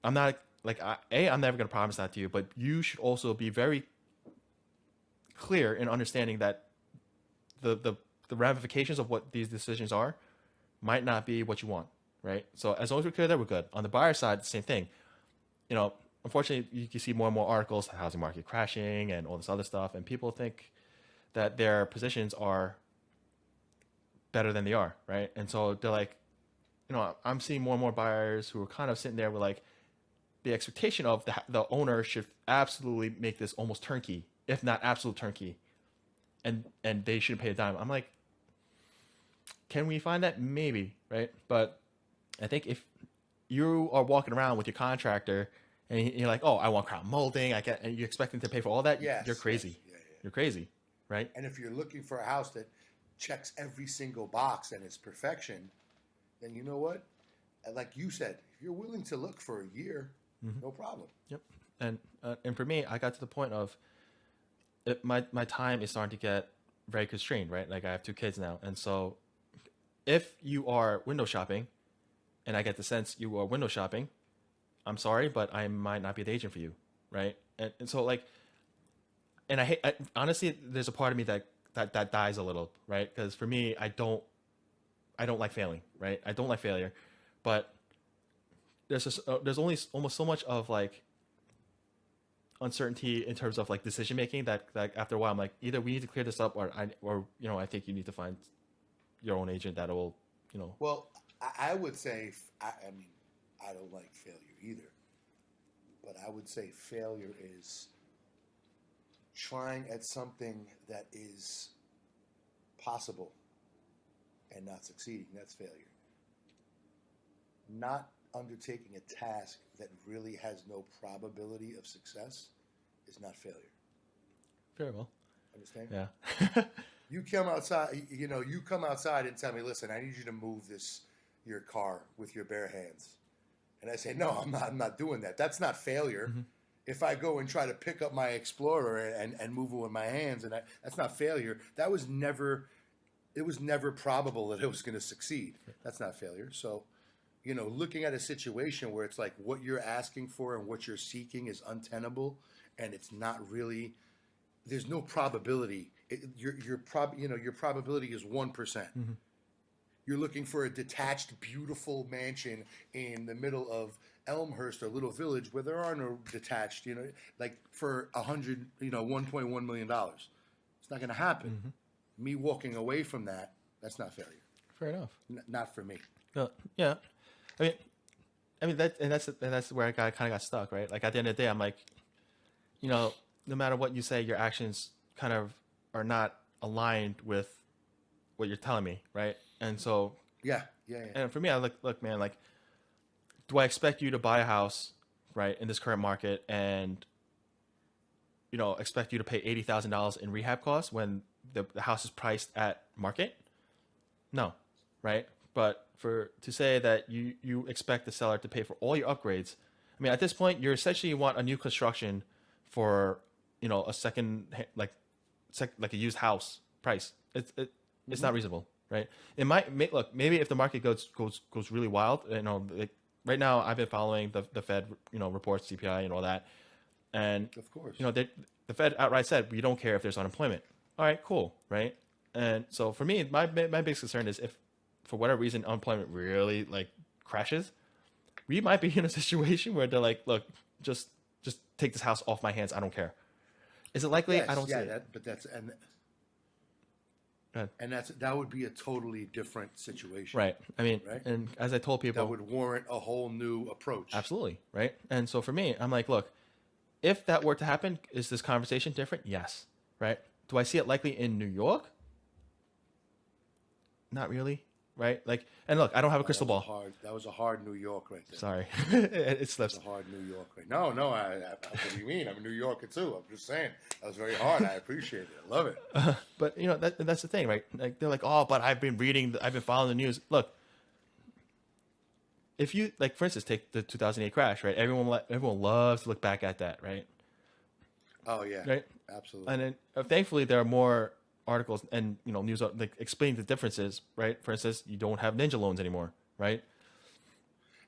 I'm not I'm never going to promise that to you, but you should also be very clear in understanding that the ramifications of what these decisions are might not be what you want, right? So as long as we're clear that we're good. On the buyer side, the same thing. Unfortunately, you can see more and more articles, the housing market crashing and all this other stuff, and people think that their positions are better than they are, right? And so they're like, I'm seeing more and more buyers who are kind of sitting there with like the expectation of the owner should absolutely make this almost turnkey, if not absolute turnkey, and they shouldn't pay a dime. I'm like, can we find that? Maybe, right? But I think if you are walking around with your contractor and you're like, oh, I want crown molding, and you're expecting to pay for all that, you're crazy. Yes. Yeah. You're crazy, right? And if you're looking for a house that checks every single box and it's perfection, then you know what? Like you said, if you're willing to look for a year, no problem. Yep. And for me, I got to the point of my time is starting to get very constrained, right? Like I have 2 kids now, and so if you are window shopping, and I get the sense you are window shopping, I'm sorry, but I might not be the agent for you, right? And so like, and honestly, there's a part of me that dies a little, right? Because for me, I don't like failing, right? I don't like failure, but there's only almost so much of like uncertainty in terms of like decision making that after a while I'm like, either we need to clear this up, or I think you need to find your own agent that will, Well, I would say, I mean, I don't like failure either, but I would say failure is trying at something that is possible and not succeeding. That's failure. Not undertaking a task that really has no probability of success is not failure. Very well. Understand? Yeah. You come outside and tell me, listen, I need you to move your car with your bare hands. And I say, no, I'm not doing that. That's not failure. Mm-hmm. If I go and try to pick up my Explorer and move it with my hands, that's not failure. It was never probable that it was going to succeed. That's not failure. So, looking at a situation where it's like what you're asking for and what you're seeking is untenable, and it's not really, there's no probability. Your probability is 1%. Mm-hmm. You're looking for a detached, beautiful mansion in the middle of Elmhurst or Little Village where there are no detached, like for $1.1 million. It's not going to happen. Mm-hmm. Me walking away from that's not failure. Fair enough. Not for me. Yeah. I mean that's where I kind of got stuck, right? Like at the end of the day, I'm like, no matter what you say, your actions kind of are not aligned with what you're telling me, right? And so yeah. And for me, I look, man, like, do I expect you to buy a house, right, in this current market, and expect you to pay $80,000 in rehab costs when the house is priced at market? No, right? But to say that you expect the seller to pay for all your upgrades, I mean, at this point, you're essentially want a new construction for a second like a used house price. It's not reasonable, right? It might look, maybe if the market goes really wild, right now I've been following the Fed reports, CPI and all that, and of course the Fed outright said we don't care if there's unemployment. All right, cool, right? And so for me, my biggest concern is if for whatever reason unemployment really like crashes, we might be in a situation where they're like, look, just take this house off my hands. I don't care. Is it likely? Yes, I don't see it. But that would be a totally different situation. Right. I mean, right? And as I told people, that would warrant a whole new approach. Absolutely. Right. And so for me, I'm like, look, if that were to happen, is this conversation different? Yes. Right. Do I see it likely in New York? Not really. Right. Like, and look, I don't have a crystal ball. That was a hard New York right there. Sorry. It slips. It's a hard New York right. No, what do you mean? I'm a New Yorker too. I'm just saying that was very hard. I appreciate it. I love it. But that's the thing, right? Like they're like, oh, but I've been following the news. Look, if you like, for instance, take the 2008 crash, right? Everyone loves to look back at that, right? Oh yeah. Right. Absolutely. And then thankfully there are more articles and news like explaining the differences, right? For instance, you don't have ninja loans anymore, right?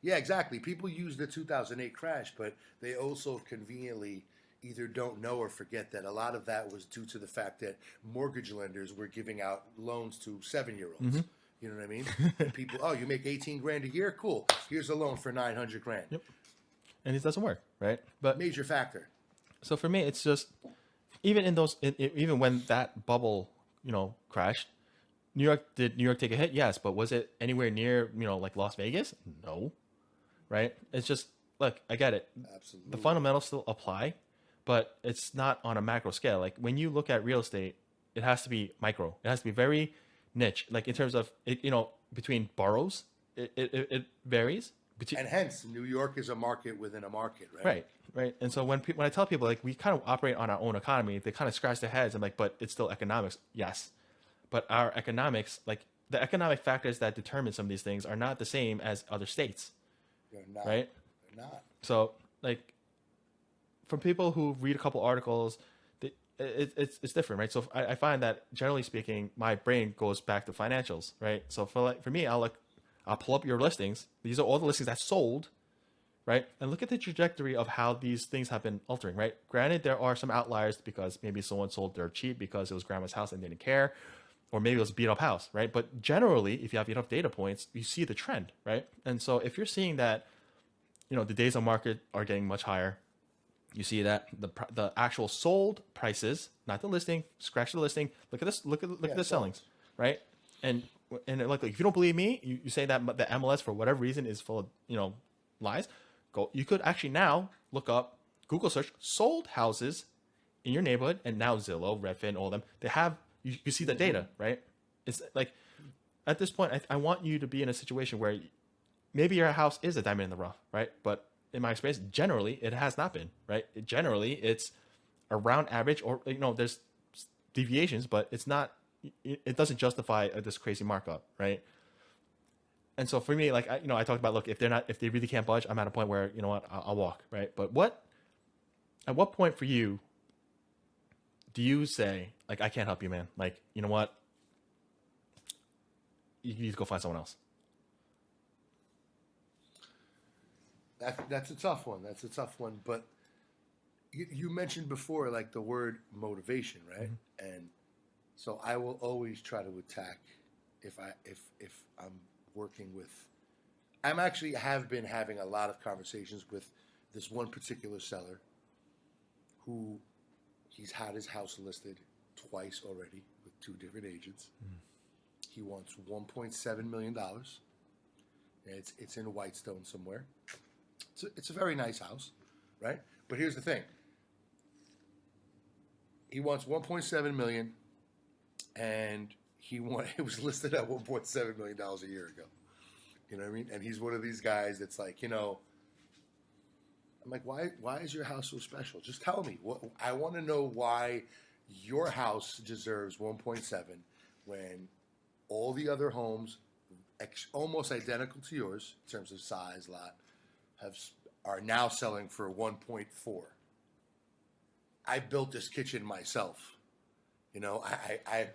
Yeah, exactly. People use the 2008 crash, but they also conveniently either don't know or forget that a lot of that was due to the fact that mortgage lenders were giving out loans to 7-year-olds. Mm-hmm. You know what I mean? And people, oh, you make $18,000 a year? Cool. Here's a loan for $900,000. Yep. And it doesn't work, right? But major factor. So for me, it's just even when that bubble, crashed, Did New York take a hit? Yes, but was it anywhere near, like Las Vegas? No, right? It's just, look, I get it. Absolutely. The fundamentals still apply, but it's not on a macro scale. Like when you look at real estate, it has to be micro. It has to be very niche. Like in terms of it, between boroughs, it varies. And hence, New York is a market within a market, right? Right, right. And so when I tell people like we kind of operate on our own economy, they kind of scratch their heads. I'm like, but it's still economics. Yes, but our economics, like the economic factors that determine some of these things, are not the same as other states. They're not. Right. They're not. So like, from people who read a couple articles, it's different, right? So I find that generally speaking, my brain goes back to financials, right? So for me, I'll pull up your listings. These are all the listings that sold, right? And look at the trajectory of how these things have been altering, right? Granted, there are some outliers because maybe someone sold dirt cheap because it was grandma's house and didn't care, or maybe it was a beat up house, right? But generally, if you have enough data points, you see the trend, right? And so if you're seeing that, the days on market are getting much higher, you see that the actual sold prices, not the listing, scratch the listing. Look at this. Look at the sellings, right? And like if you don't believe me, you say that the MLS for whatever reason is full of lies. You could actually now look up, Google search sold houses in your neighborhood, and now Zillow, Redfin, all of them, they have you see the data, right? It's like at this point, I want you to be in a situation where maybe your house is a diamond in the rough, right? But in my experience, generally it has not been, right? Generally it's around average, or there's deviations, but it's not. It doesn't justify this crazy markup, right? And so for me, like I talked about, look, if they really can't budge, I'm at a point where I'll walk, right? But at what point for you do you say like I can't help you, man? Like you know what, you need to go find someone else. That's a tough one. That's a tough one. But you mentioned before, like the word motivation, right? Mm-hmm. And so I will always try to attack if I'm working with. I'm actually have been having a lot of conversations with this one particular seller who he's had his house listed twice already with two different agents. Mm. He wants $1.7 million. It's in Whitestone somewhere. It's a very nice house, right? But here's the thing. He wants $1.7 million, and it was listed at $1.7 million a year ago. You know what I mean? And he's one of these guys that's like, I'm like, why is your house so special? Just tell me. I want to know why your house deserves 1.7 when all the other homes, almost identical to yours in terms of size, lot, are now selling for 1.4. I built this kitchen myself. I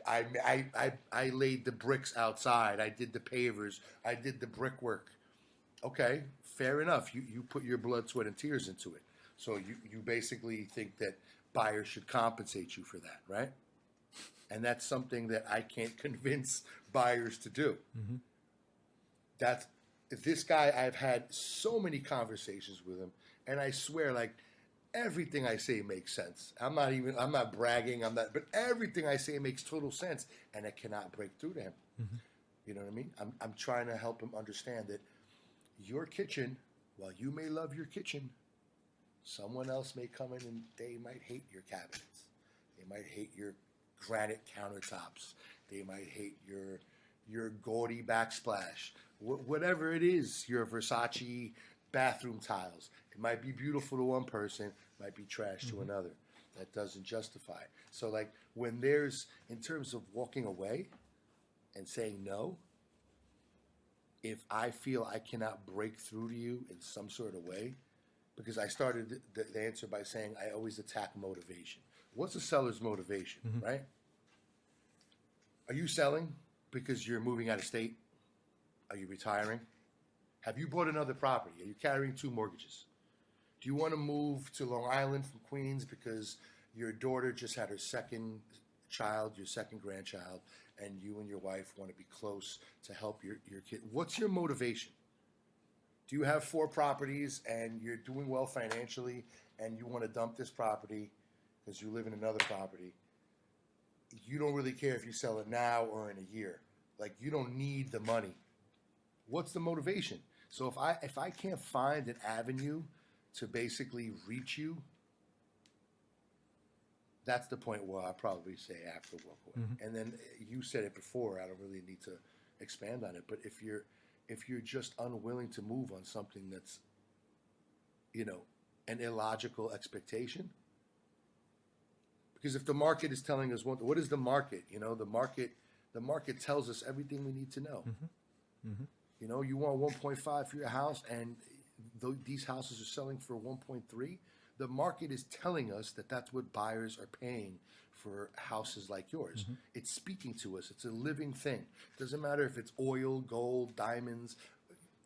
laid the bricks outside. I did the pavers. I did the brickwork. Okay, fair enough. You put your blood, sweat, and tears into it. So you basically think that buyers should compensate you for that, right? And that's something that I can't convince buyers to do. Mm-hmm. This guy, I've had so many conversations with him, and I swear, like, everything I say makes sense. I'm not bragging, but everything I say makes total sense, and I cannot break through to him. Mm-hmm. You know what I mean? I'm trying to help him understand that your kitchen, while you may love your kitchen, someone else may come in and they might hate your cabinets. They might hate your granite countertops. They might hate your gaudy backsplash. Whatever it is, your Versace bathroom tiles. It might be beautiful to one person, might be trash to another. That doesn't justify it. So like when there's, in terms of walking away and saying no, if I feel I cannot break through to you in some sort of way, because I started the answer by saying I always attack motivation. What's a seller's motivation, right? Are you selling because you're moving out of state? Are you retiring? Have you bought another property? Are you carrying two mortgages? Do you want to move to Long Island from Queens because your daughter just had her second child, your second grandchild, and you and your wife want to be close to help your kid? What's your motivation? Do you have 4 properties and you're doing well financially and you want to dump this property because you live in another property? you don't really care if you sell it now or in a year. Like, you don't need the money. What's the motivation? So if I can't find an avenue to basically reach you, that's the point where I probably say I have to walk away. Mm-hmm. And then you said it before. I don't really need to expand on it. But if you're just unwilling to move on something that's, you know, an illogical expectation, because if the market is telling us what is the market? You know, the market tells us everything we need to know. Mm-hmm. Mm-hmm. You know, you want 1.5 for your house, and these houses are selling for 1.3. The market is telling us that that's what buyers are paying for houses like yours. Mm-hmm. It's speaking to us. It's a living thing. It doesn't matter if it's oil, gold, diamonds,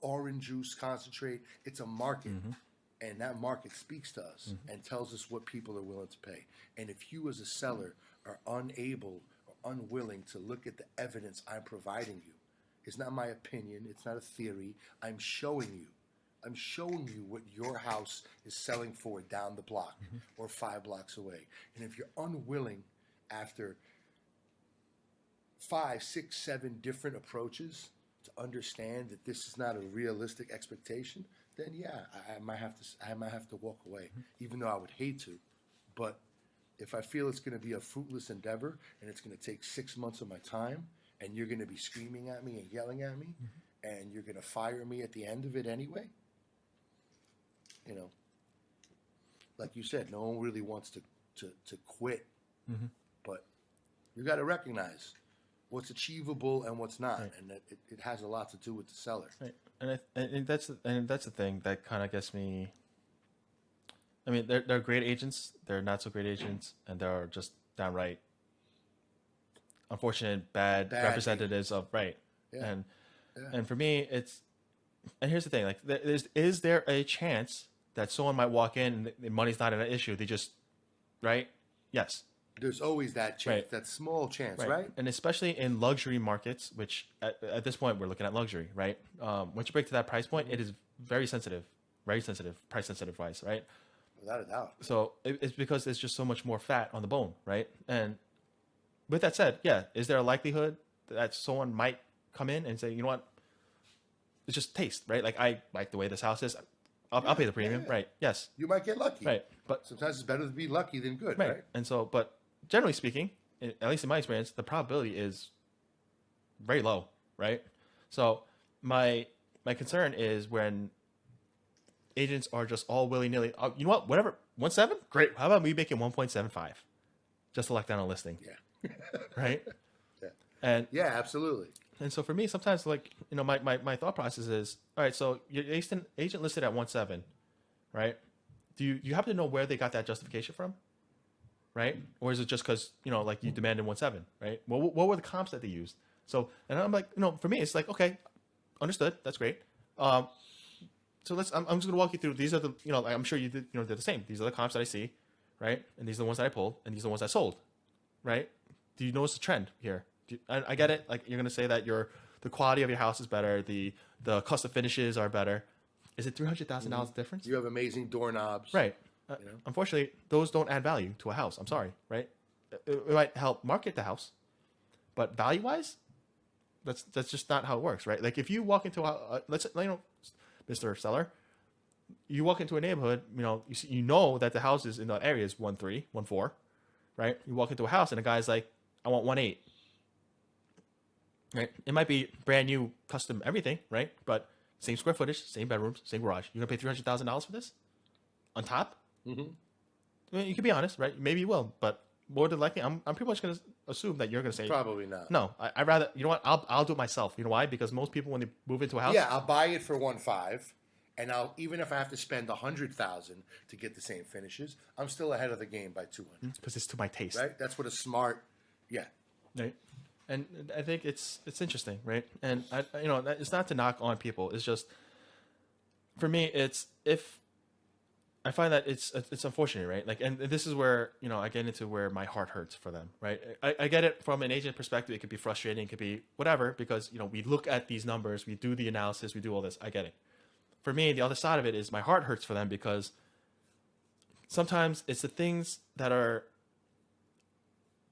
orange juice concentrate. It's a market. Mm-hmm. And that market speaks to us Mm-hmm. and tells us what people are willing to pay. And if you as a seller are unable or unwilling to look at the evidence I'm providing you, it's not my opinion, it's not a theory, I'm showing you. I'm showing you what your house is selling for down the block Mm-hmm. or 5 blocks away. And if you're unwilling after 5, 6, 7 different approaches to understand that this is not a realistic expectation, then yeah, I might have to walk away, even though I would hate to. But if I feel it's going to be a fruitless endeavor and it's going to take 6 months of my time, and you're going to be screaming at me and yelling at me, and you're going to fire me at the end of it anyway, you know, like you said, no one really wants to quit, Mm-hmm. but you got to recognize what's achievable and what's not, Right. and it has a lot to do with the seller. Right. And that's the thing that kind of gets me. I mean, they're great agents, they're not so great agents, and they're just downright unfortunate bad representatives of right. Yeah. And for me, and here's the thing: like, is there a chance that someone might walk in and the money's not an issue? They just right? Yes. There's always that chance, Right. that small chance, right? And especially in luxury markets, which at this point we're looking at luxury, right? Once you break to that price point, it is very sensitive, price sensitive wise, right? Without a doubt. So it's because there's just so much more fat on the bone, right? And with that said, yeah, is there a likelihood that someone might come in and say, you know what, it's just taste, right? Like, I like the way this house is, I'll pay the premium, yeah. right? Yes, You might get lucky. right, but Sometimes it's better to be lucky than good, right. right? And so, but generally speaking, at least in my experience, the probability is very low, right? So my concern is when agents are just all willy nilly. Oh, you know what? Whatever, 1.7, great. How about we make it 1.75, just to lock down a listing, Yeah. right? Yeah. And Yeah, absolutely. so for me, sometimes, like, you know, my thought process is, all right, so your agent listed at 1.7, right? Do you happen to know where they got that justification from, right? Or is it just because, you know, like, you demanded 1.7, right? What were the comps that they used? So, and I'm like, you know, for me, it's like, okay, understood, that's great. So I'm just gonna walk you through. These are the, you know, like, I'm sure you did, you know, they're the same. These are the comps that I see, right? And these are the ones that I pulled, and these are the ones I sold, right? Do you notice the trend here? I get it. Like, you're gonna say that the quality of your house is better, the custom finishes are better. Is it $300,000 difference? You have amazing doorknobs. Right. You know? Unfortunately, those don't add value to a house. I'm sorry, right? It might help market the house, but value-wise, that's just not how it works, right? Like, if you walk into let's, you know, Mr. Seller, you walk into a neighborhood, you know, you know that the houses in that area is 1.3, 1.4, right? You walk into a house and a guy's like, I want 1.8. Right? It might be brand new, custom everything, right? But same square footage, same bedrooms, same garage. You're gonna pay $300,000 for this on top? Mm-hmm. I mean, you can be honest, right? Maybe you will, but more than likely, I'm pretty much gonna assume that you're gonna say Probably not. no. I rather, you know what? I'll do it myself. You know why? Because most people, when they move into a house, Yeah, I'll buy it for 1.5, and even if I have to spend $100,000 to get the same finishes, I'm still ahead of the game by 200. because it's to my taste, Right? That's what a smart. Yeah. right? And I think it's interesting, right? And you know, it's not to knock on people. It's just, for me, it's, if I find that it's unfortunate, right? Like, and this is where, you know, I get into where my heart hurts for them, right? I get it from an agent perspective. It could be frustrating. It could be whatever, because, you know, we look at these numbers, we do the analysis, we do all this. I get it. For me, the other side of it is my heart hurts for them, because sometimes it's the things that are,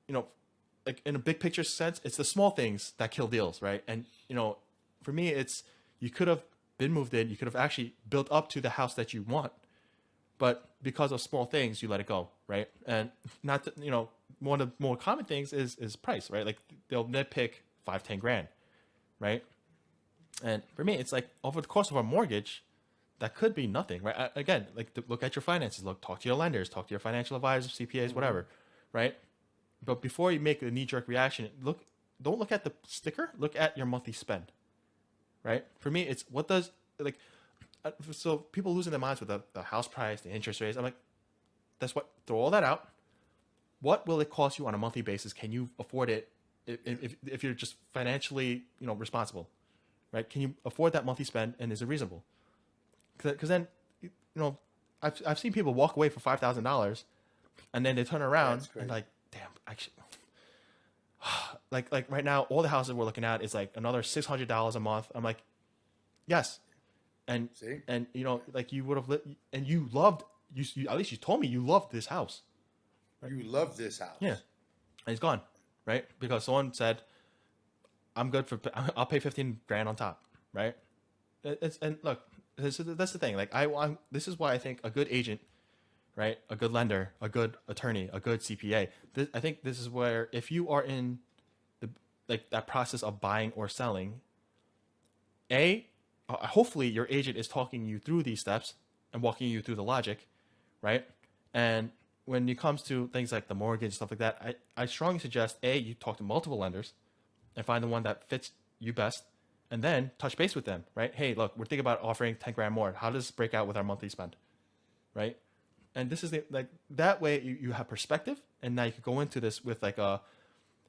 you know, like in a big picture sense, it's the small things that kill deals, right? And for me, it's you could have been moved in, you could have actually built up to the house that you want, but because of small things, you let it go, right? And not to, one of the more common things is price, right? Like they'll nitpick 5-10 grand, right? And for me, it's like over the course of a mortgage, that could be nothing, right? Again, like look at your finances, talk to your lenders, talk to your financial advisors, CPAs, whatever, right? But before you make a knee-jerk reaction, don't look at the sticker, look at your monthly spend, right? For me, it's what does like so people losing their minds with the house price, the interest rates. I'm like, that's what, throw all that out. What will it cost you on a monthly basis? Can you afford it if you're just financially responsible, right? Can you afford that monthly spend, and is it reasonable? Because then I've seen people walk away for $5,000, and then they turn around and like, damn, actually, like right now, all the houses we're looking at is like another $600 a month. I'm like, yes, and See? and like you would have and you loved you at least you told me you loved this house. Right? You love this house. Yeah, and it's gone, right? Because someone said, I'm good for I'll pay 15 grand on top, right? And look. That's the thing. Like this is why I think a good agent, right, a good lender, a good attorney, a good CPA. I think this is where if you are in that process of buying or selling, hopefully your agent is talking you through these steps and walking you through the logic, right? And when it comes to things like the mortgage and stuff like that, I strongly suggest you talk to multiple lenders and find the one that fits you best. And then touch base with them, right? Hey, look, we're thinking about offering 10 grand more. How does this break out with our monthly spend, right? And this is that way you have perspective, and now you can go into this with like a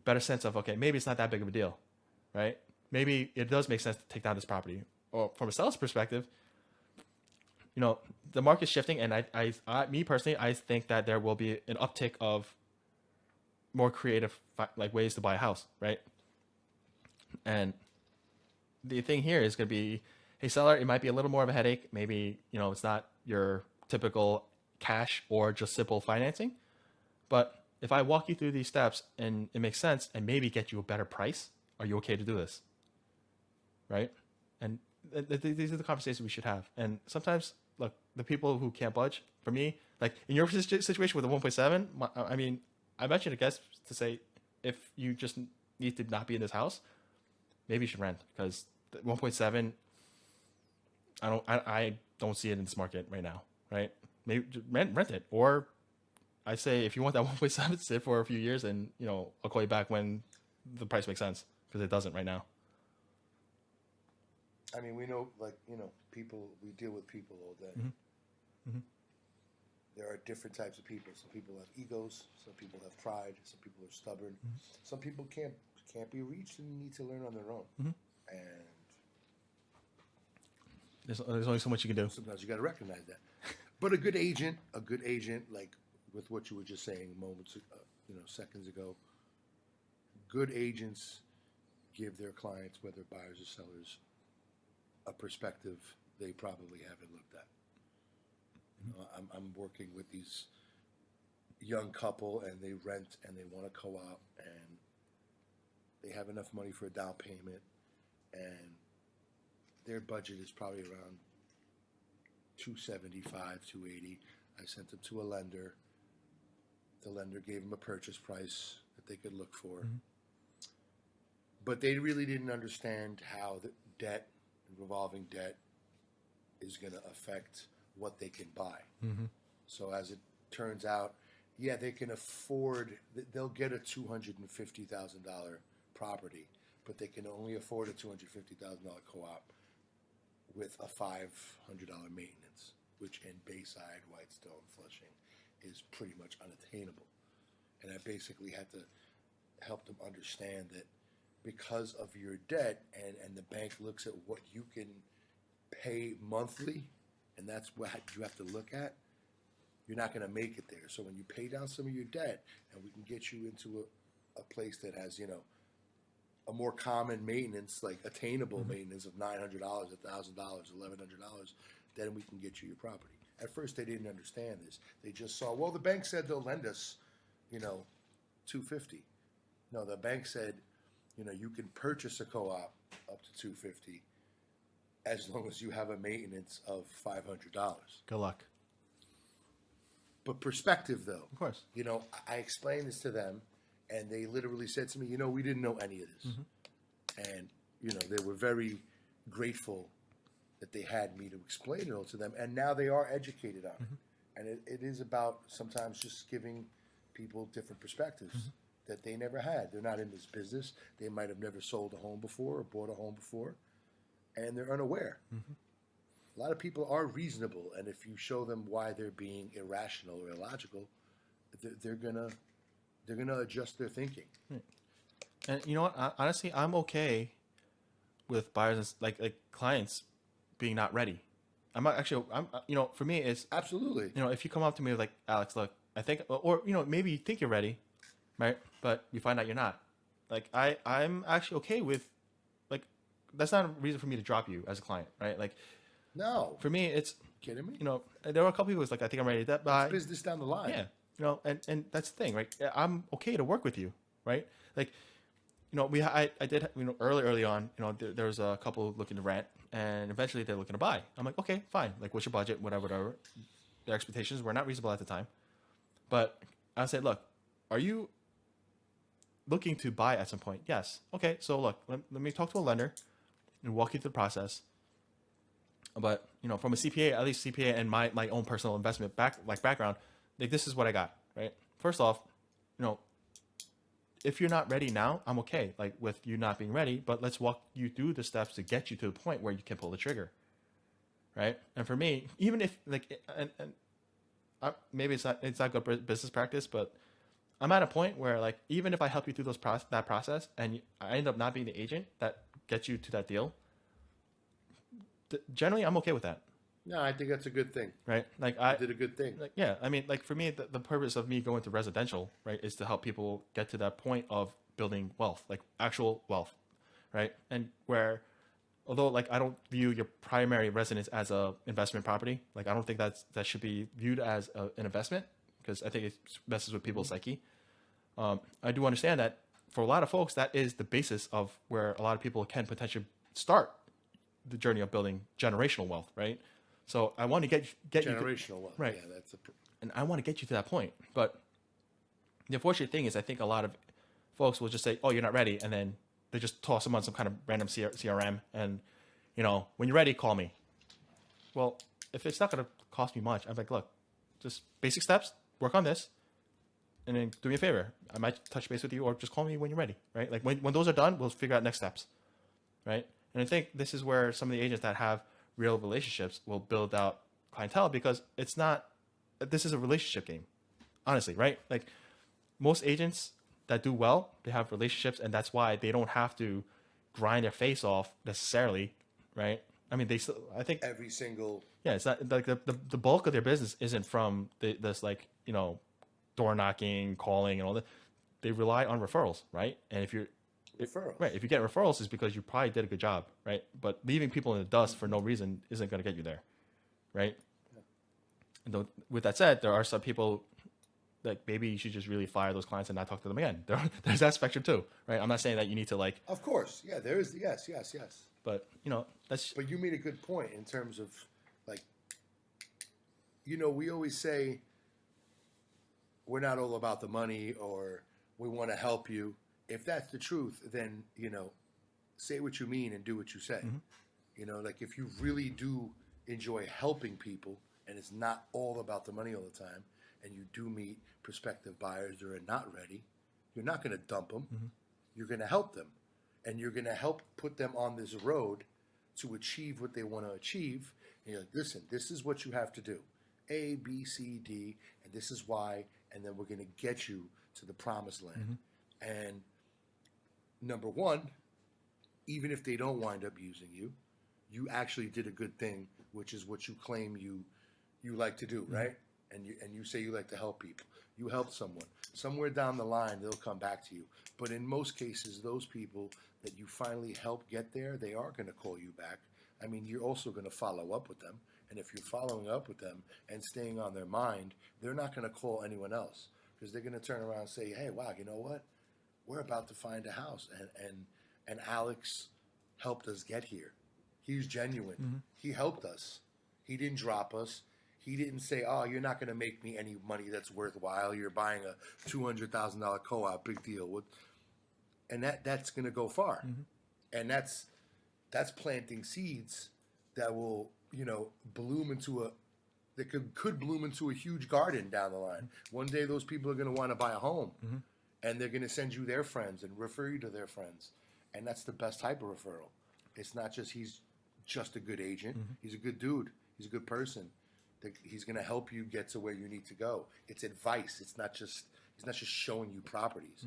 better sense of, okay, maybe it's not that big of a deal, right? Maybe it does make sense to take down this property. Or from a seller's perspective, the market's shifting, and me personally, I think that there will be an uptick of more creative ways to buy a house, right? And the thing here is going to be, hey, seller, it might be a little more of a headache. Maybe, it's not your typical cash or just simple financing. But if I walk you through these steps and it makes sense and maybe get you a better price, are you okay to do this? Right? And these are the conversations we should have. And sometimes, look, the people who can't budge, for me, like in your situation with the 1.7, I mean, I mentioned a guest to say, if you just need to not be in this house, maybe you should rent, because 1.7, I don't see it in this market right now, right? Maybe rent it, or I say if you want that 1.7, sit for a few years, and I'll call you back when the price makes sense, because it doesn't right now. I mean, we know, people. We deal with people all day. Mm-hmm. Mm-hmm. There are different types of people. Some people have egos. Some people have pride. Some people are stubborn. Mm-hmm. Some people can't be reached and need to learn on their own. Mm-hmm. And there's only so much you can do. Sometimes you got to recognize that. But a good agent, like with what you were just saying seconds ago, good agents give their clients, whether buyers or sellers, a perspective they probably haven't looked at. I'm working with these young couple, and they rent and they want to co-op, and they have enough money for a down payment, and their budget is probably around $275, $280. I sent them to a lender. The lender gave them a purchase price that they could look for. Mm-hmm. But they really didn't understand how the debt, revolving debt, is going to affect what they can buy. Mm-hmm. So as it turns out, they can afford, they'll get a $250,000 property, but they can only afford a $250,000 co-op with a $500 maintenance, which in Bayside, Whitestone, Flushing is pretty much unattainable. And I basically had to help them understand that because of your debt, and the bank looks at what you can pay monthly, and that's what you have to look at, you're not going to make it there. So when you pay down some of your debt, and we can get you into a place that has, a more common maintenance, like attainable mm-hmm. maintenance of $900, $1,000, $1,100, then we can get you your property. At first, they didn't understand this. They just saw, well, the bank said they'll lend us, $250. No, the bank said, you can purchase a co-op up to $250 as long as you have a maintenance of $500. Good luck. But perspective, though, Of course. I explained this to them, and they literally said to me, we didn't know any of this, and they were very grateful that they had me to explain it all to them, and now they are educated on it. And it is about sometimes just giving people different perspectives that they never had. They're not in this business. They might have never sold a home before or bought a home before, and they're unaware. A lot of people are reasonable, and if you show them why they're being irrational or illogical, they're gonna adjust their thinking. And you know what? Honestly, I'm okay with buyers and like clients being not ready. I'm for me, it's Absolutely. if you come up to me with like, Alex, look, I think, or maybe you think you're ready, right? But you find out you're not. Like I'm actually okay with, like, that's not a reason for me to drop you as a client, right? Like, No. for me, it's, Kidding me? there were a couple people who's like, I think I'm ready to buy. It's business down the line. Yeah. And that's the thing, right? I'm okay to work with you, right? Like, I did, early on, there was a couple looking to rent, and eventually they're looking to buy. I'm like, okay, fine. Like, what's your budget? Whatever. Their expectations were not reasonable at the time. But I said, look, are you looking to buy at some point? Yes. Okay, so look, let me talk to a lender and walk you through the process. But, from a CPA, at least CPA and my own personal investment background, like, this is what I got, right? First off, if you're not ready now, I'm okay, like, with you not being ready, but let's walk you through the steps to get you to the point where you can pull the trigger, right? And for me, even if, like, maybe it's not good business practice, but I'm at a point where, like, even if I help you through that process and I end up not being the agent that gets you to that deal, generally I'm okay with that. No, I think that's a good thing. Right? Like, I did a good thing. Like, yeah, I mean, like, for me, the purpose of me going to residential, right, is to help people get to that point of building wealth, like actual wealth, right? And where, although, like, I don't view your primary residence as a investment property, like, I don't think that should be viewed as an investment, because I think it messes with people's psyche. I do understand that for a lot of folks, that is the basis of where a lot of people can potentially start the journey of building generational wealth, right? So I want to get generational wealth, right? Yeah, and I want to get you to that point. But the unfortunate thing is, I think a lot of folks will just say, "Oh, you're not ready," and then they just toss them on some kind of random CRM, and when you're ready, call me. Well, if it's not going to cost me much, I'm like, look, just basic steps, work on this, and then do me a favor. I might touch base with you, or just call me when you're ready, right? Like, when those are done, we'll figure out next steps, right? And I think this is where some of the agents that have real relationships will build out clientele, because this is a relationship game, honestly, right? Like, most agents that do well, they have relationships, and that's why they don't have to grind their face off necessarily, right? I mean, I think every single, it's not like the bulk of their business isn't from this, like, door knocking, calling, and all that. They rely on referrals, right? And if you get referrals, is because you probably did a good job, right? But leaving people in the dust for no reason isn't going to get you there, right? Yeah. And with that said, there are some people, like, maybe you should just really fire those clients and not talk to them again. There's that spectrum too, right? I'm not saying that you need to, like. Of course, yeah, there is. Yes. But that's. But you made a good point in terms of, like, we always say we're not all about the money, or we want to help you. If that's the truth, then, say what you mean and do what you say. Like, if you really do enjoy helping people and it's not all about the money all the time, and you do meet prospective buyers that are not ready, you're not going to dump them. You're going to help them, and you're going to help put them on this road to achieve what they want to achieve. And you're like, listen, this is what you have to do. A, B, C, D, and this is why, and then we're going to get you to the promised land. And number one, even if they don't wind up using you, you actually did a good thing, which is what you claim you like to do, right? And you say you like to help people. You helped someone. Somewhere down the line, they'll come back to you. But in most cases, those people that you finally help get there, they are going to call you back. I mean, you're also going to follow up with them. And if you're following up with them and staying on their mind, they're not going to call anyone else, because they're going to turn around and say, hey, wow, you know what? we're about to find a house, and Alex helped us get here. He was genuine. Mm-hmm. He helped us. He didn't drop us. He didn't say, "Oh, you're not going to make me any money that's worthwhile. You're buying a $200,000 co-op, big deal." And that's going to go far, and that's planting seeds that will, bloom into that could bloom into a huge garden down the line. One day, those people are going to want to buy a home, and they're going to send you their friends and refer you to their friends, and that's the best type of referral. It's not just he's just a good agent. He's a good dude. He's a good person. He's going to help you get to where you need to go. It's advice. He's not just showing you properties.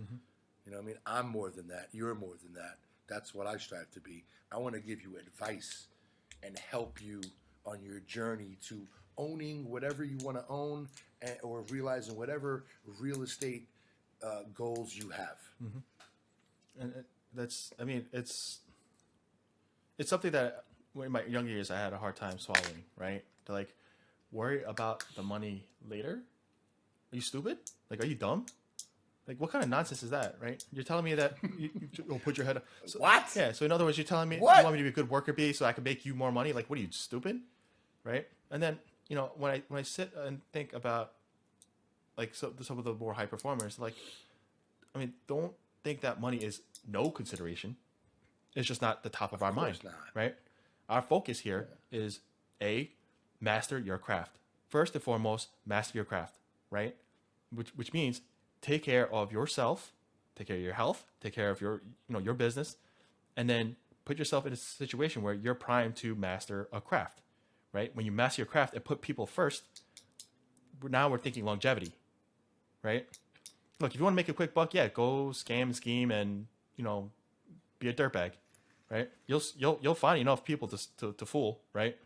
You know what I mean? I'm more than that. You're more than that. That's what I strive to be. I want to give you advice and help you on your journey to owning whatever you want to own, or realizing whatever real estate goals you have. And it's something that in my younger years I had a hard time swallowing, right? To like worry about the money later. Are you stupid? Like, are you dumb? Like, what kind of nonsense is that, right? You're telling me that you'll put your head up. So, what? Yeah, so in other words, you're telling me What? you want me to be a good worker bee so I can make you more money? Like, what are you, stupid? Right? And then, when I sit and think about, like, some of the more high performers, like, don't think that money is no consideration. It's just not the top of our mind, not. right? Our focus here is, A, master your craft. First and foremost, master your craft, right? Which means take care of yourself, take care of your health, take care of your business, and then put yourself in a situation where you're primed to master a craft, right? When you master your craft and put people first, now we're thinking longevity, right? Look, if you want to make a quick buck, go scam and scheme and, be a dirtbag, right? You'll find enough people to fool, right?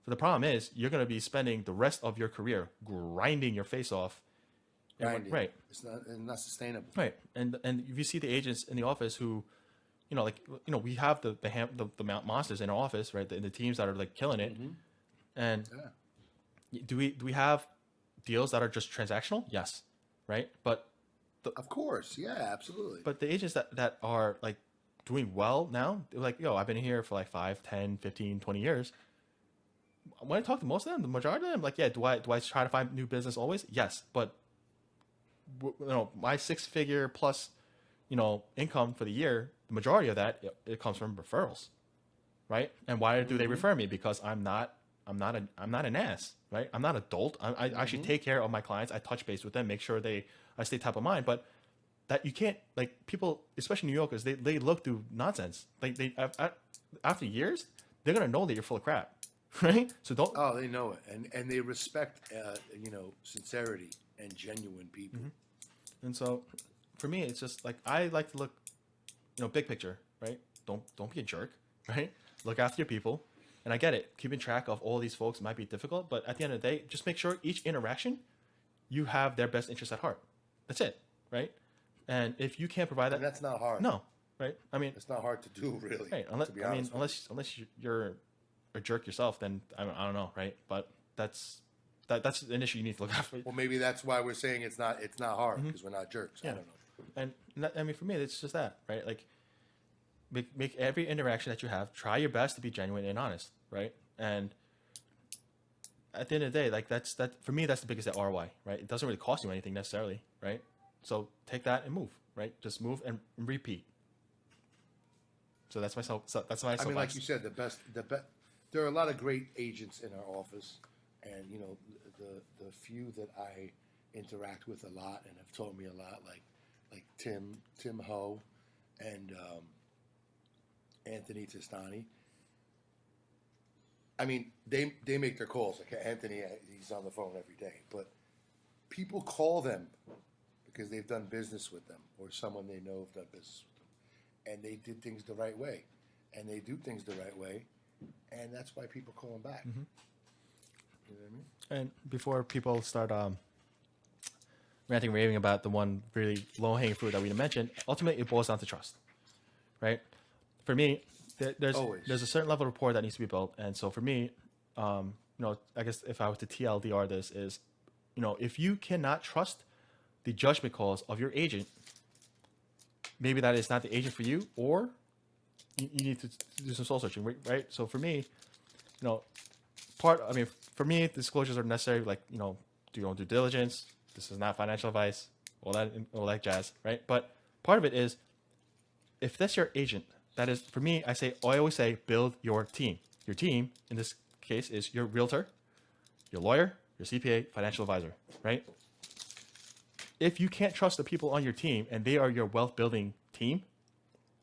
But the problem is you're going to be spending the rest of your career grinding your face off. Grinding. Right. It's not sustainable. Right. And if you see the agents in the office who, we have the monsters in our office, right? The teams that are like killing it. And do we have deals that are just transactional? Yes. Right. But of course. Yeah, absolutely. But the agents that are like doing well now, they're like, I've been here for like 5, 10, 15, 20 years. When I talk to most of them, the majority of them, like, do I try to find new business always? Yes. But my 6-figure plus, income for the year, the majority of that, it comes from referrals, right? And why do they refer me? Because I'm not an ass, right? I'm not a dolt. I actually take care of my clients. I touch base with them, make sure I stay top of mind. But that you can't, like, people, especially New Yorkers, they look through nonsense. Like, after years, they're gonna know that you're full of crap, right? So don't. Oh, they know it, and they respect sincerity and genuine people. And so, for me, it's just like I like to look, big picture, right? Don't be a jerk, right? Look after your people, and I get it. Keeping track of all these folks might be difficult, but at the end of the day, just make sure each interaction, you have their best interest at heart. That's it, right? And if you can't provide that, and that's not hard. No, right? It's not hard to do, really. Right? Unless you're a jerk yourself, then I don't know, right? But that's an issue you need to look after. Well, maybe that's why we're saying it's not hard, because we're not jerks. Yeah. I don't know. And for me, it's just that, right? Like, make every interaction that you have, try your best to be genuine and honest, right? And at the end of the day, like, for me, that's the biggest ROI, right? It doesn't really cost you anything necessarily, right? So take that and move, right? Just move and repeat. So that's my I mean, like you said, the best. There are a lot of great agents in our office, and the few that I interact with a lot and have taught me a lot, like Tim Ho and Anthony Testani. I mean, they make their calls. Like Anthony, he's on the phone every day, but people call them because they've done business with them, or someone they know have done business with them, and they did things the right way, and they do things the right way, and that's why people call them back. You know what I mean? And before people start ranting and raving about the one really low-hanging fruit that we mentioned, ultimately it boils down to trust, right? For me, there's a certain level of rapport that needs to be built, and so for me, I guess if I was to TLDR this is, if you cannot trust the judgment calls of your agent, maybe that is not the agent for you, or you need to do some soul searching, right? So for me, for me, disclosures are necessary. Like, do your own due diligence. This is not financial advice. All that jazz, right? But part of it is, if that's your agent, that is, for me, I always say, build your team. Your team, in this case, is your realtor, your lawyer, your CPA, financial advisor, right? If you can't trust the people on your team and they are your wealth building team,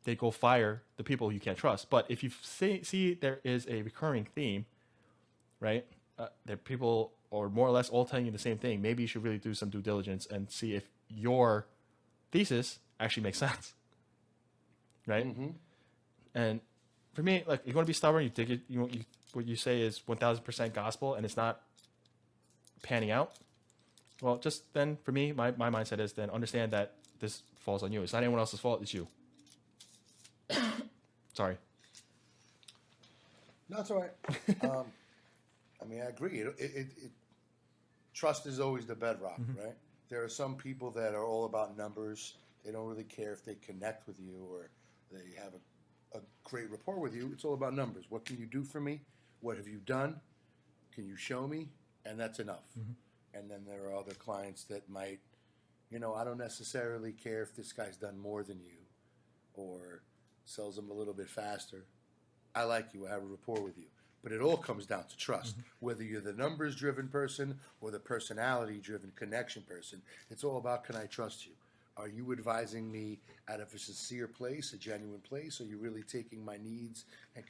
they go fire the people you can't trust. But if you see there is a recurring theme, right, that people are more or less all telling you the same thing, maybe you should really do some due diligence and see if your thesis actually makes sense, right? Mm-hmm. And for me, like, you want to be stubborn, you dig it, what you say is 1000% gospel and it's not panning out. Well, just then, for me, my mindset is then understand that this falls on you. It's not anyone else's fault. It's you. Sorry. No, that's all right. I mean, I agree. Trust is always the bedrock, right? There are some people that are all about numbers. They don't really care if they connect with you or they have a great rapport with you. It's all about numbers. What can you do for me? What have you done? Can you show me? And that's enough. And then there are other clients that might, I don't necessarily care if this guy's done more than you or sells them a little bit faster. I like you. I have a rapport with you. But it all comes down to trust. Whether you're the numbers-driven person or the personality-driven connection person, it's all about, can I trust you? Are you advising me out of a sincere place, a genuine place? Are you really taking my needs and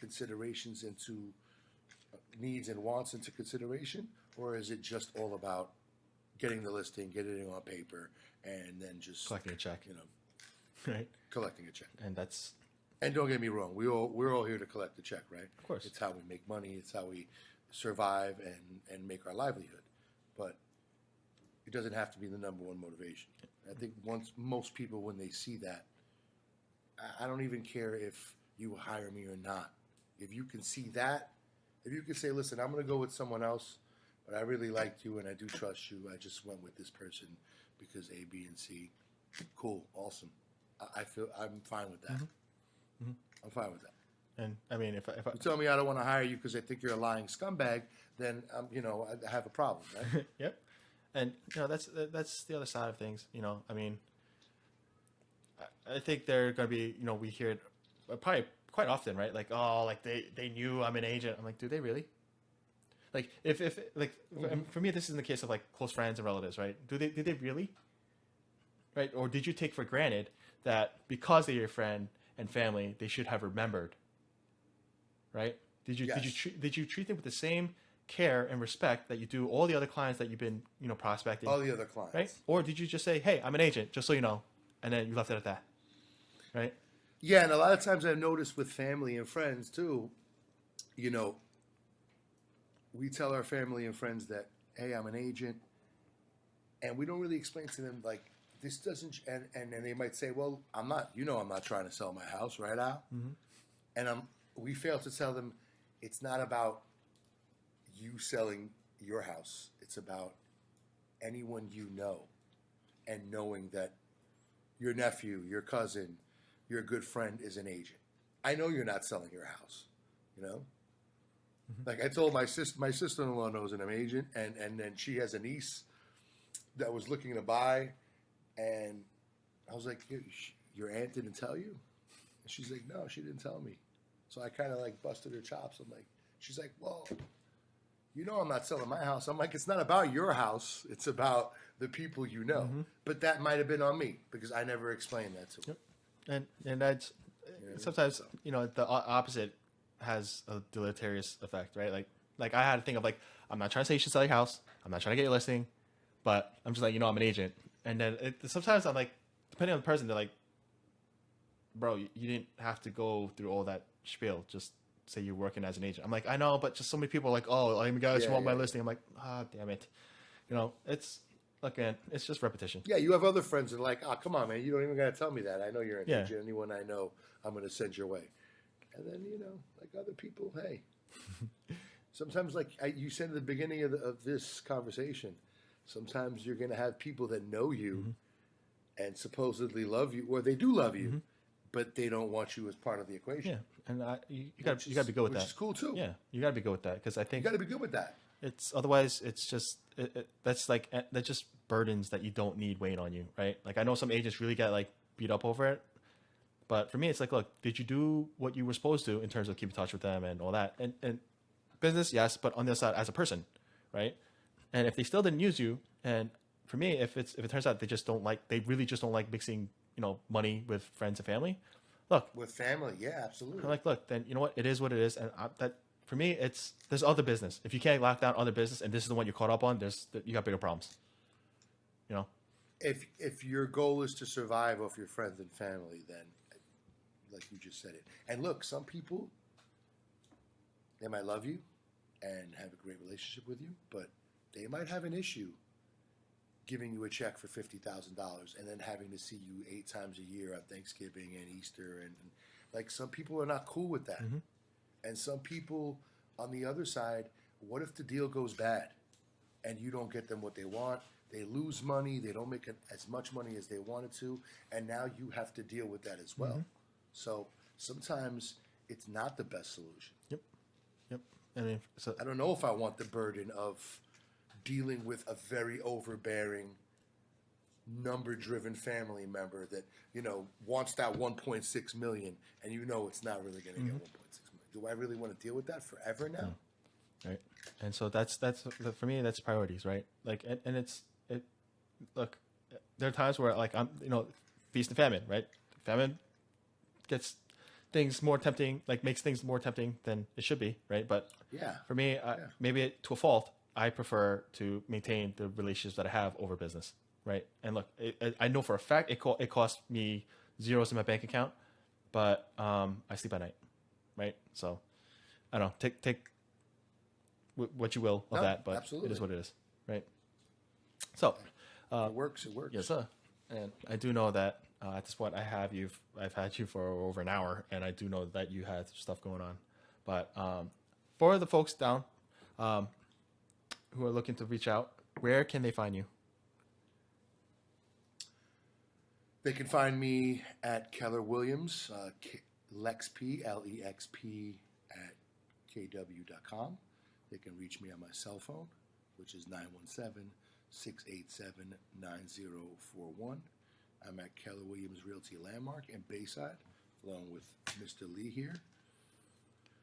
wants into consideration? Or is it just all about getting the listing, getting it on paper, and then just Collecting a check. Right. Collecting a check. And don't get me wrong, we're all here to collect the check, right? Of course. It's how we make money, it's how we survive and make our livelihood. But it doesn't have to be the number one motivation. I think most people, when they see that, I don't even care if you hire me or not. If you can see that, if you can say, listen, I'm going to go with someone else, but I really liked you and I do trust you. I just went with this person because A, B, and C. Cool, awesome. I'm fine with that. I'm fine with that. And I mean, if you tell me I don't want to hire you because I think you're a lying scumbag, then I have a problem, right? Yep. And that's the other side of things. I mean, I think they're gonna be. We hear it probably quite often, right? Like, oh, like they knew I'm an agent. I'm like, do they really? Like, if for me, this is in the case of like close friends and relatives, right? Did they really? Right? Or did you take for granted that because they're your friend and family, they should have remembered? Right? Did you treat them with the same care and respect that you do all the other clients that you've been prospecting? All the other clients, right? Or did you just say, "Hey, I'm an agent," just so you know, and then you left it at that, right? Yeah, and a lot of times I've noticed with family and friends too. We tell our family and friends that, "Hey, I'm an agent," and we don't really explain to them like this doesn't. And they might say, "Well, I'm not. I'm not trying to sell my house, right, Al?" And we fail to tell them it's not about you selling your house. It's about anyone you know and knowing that your nephew, your cousin, your good friend is an agent. I know you're not selling your house, Like I told my sister-in-law knows an agent, and then she has a niece that was looking to buy, and I was like, your aunt didn't tell you? And she's like, no, she didn't tell me. So I kind of like busted her chops. I'm like, she's like, well, I'm not selling my house. I'm like, it's not about your house. It's about the people you know. But that might have been on me because I never explained that to them. Yep. And that's sometimes, the opposite has a deleterious effect, right? Like I had to think of like, I'm not trying to say you should sell your house. I'm not trying to get your listing, but I'm just like, I'm an agent. And then sometimes I'm like, depending on the person, they're like, bro, you didn't have to go through all that spiel. Just say you're working as an agent. I'm like, I know, but just so many people are like, oh, you guys want my listing. I'm like, damn it. Look, man, it's just repetition. Yeah, you have other friends that are like, come on, man, you don't even got to tell me that. I know you're an agent. Anyone I know, I'm going to send your way. And then, like other people, hey. Sometimes, like you said at the beginning of this conversation, sometimes you're going to have people that know you and supposedly love you, or they do love you, but they don't want you as part of the equation. Yeah, and you got to be good with that. Which is cool too. Yeah, you got to be good with that because I think You got to be good with that. it's otherwise it's just that's just burdens that you don't need weighing on you, right? Like I know some agents really get like beat up over it, but for me it's like, look, did you do what you were supposed to in terms of keep in touch with them and all that? And business, yes, but on the other side as a person, right? And if they still didn't use you, and for me, if it turns out they really just don't like mixing, money with friends and family, look, With family, yeah, absolutely. I'm like, look, then you know what, it is what it is, and that for me, there's other business. If you can't lock down other business, and this is the one you're caught up on, you got bigger problems, If your goal is to survive off your friends and family, then, like you just said it. And look, some people, they might love you and have a great relationship with you, but they might have an issue giving you a check for $50,000 and then having to see you 8 times a year on Thanksgiving and Easter. And like some people are not cool with that. And some people on the other side, what if the deal goes bad and you don't get them what they want? They lose money. They don't make as much money as they wanted to. And now you have to deal with that as well. So sometimes it's not the best solution. Yep. I mean, so I don't know if I want the burden of dealing with a very overbearing, number-driven family member that, wants that 1.6 million, and it's not really going to get 1.6 million. Do I really want to deal with that forever now? Right. And so that's for me, that's priorities, right? Like, and look, there are times where like I'm, feast and famine, right? Famine gets things more tempting, like makes things more tempting than it should be, right? But Yeah. for me, maybe to a fault, I prefer to maintain the relationships that I have over business, right? And look, I know for a fact it costs me zeros in my bank account, but I sleep at night, right? So I don't know, take what you will of that, but absolutely. it is what it is, right? So It works. It works. yes, sir. And I do know that at this point I've had you for over an hour, and I do know that you had stuff going on. But for the folks down who are looking to reach out, where can they find you? They can find me at Keller Williams, LexP, LEXP at KW.com. They can reach me on my cell phone, which is 917-687-9041. I'm at Keller Williams Realty Landmark in Bayside, along with Mr. Lee here.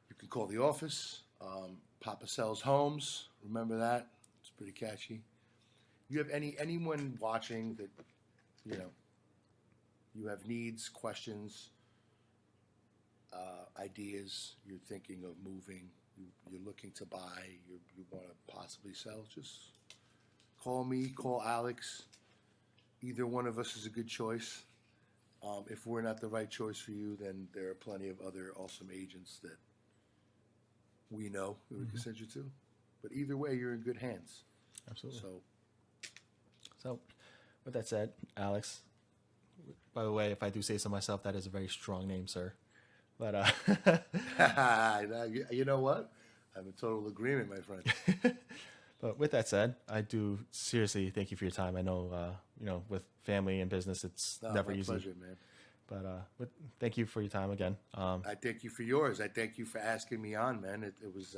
You can call the office, Papa Sells Homes. Remember that? It's pretty catchy. You have anyone watching that, you have needs, questions, ideas, you're thinking of moving, you're looking to buy, you want to possibly sell, just call me, call Alex. Either one of us is a good choice. If we're not the right choice for you, then there are plenty of other awesome agents that we know that we can send you to. But either way, you're in good hands. Absolutely. So with that said, Alex, by the way, if I do say so myself, that is a very strong name, sir. But you know what? I'm in total agreement, my friend. But with that said, I do seriously thank you for your time. I know, with family and business, it's never easy. My pleasure, man. But thank you for your time again. I thank you for yours. I thank you for asking me on, man. It was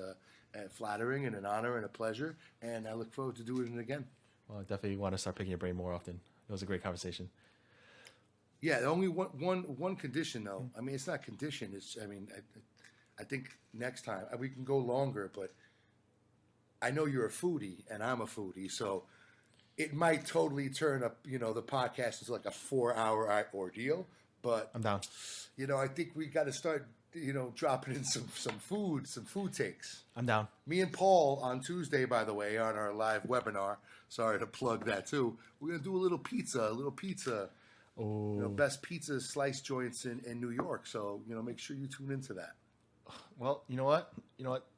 flattering and an honor and a pleasure, and I look forward to doing it again. Well, I definitely want to start picking your brain more often. It was a great conversation. Yeah, only one condition though. I mean, it's not condition. I think next time we can go longer, but I know you're a foodie and I'm a foodie, so it might totally turn up, the podcast into like a 4-hour ordeal. But I'm down. I think we got to start, dropping in some food takes. I'm down. Me and Paul on Tuesday, by the way, on our live webinar. Sorry to plug that too. We're gonna do a little pizza. Oh, Best pizza slice joints in New York. So make sure you tune into that. well, you know what?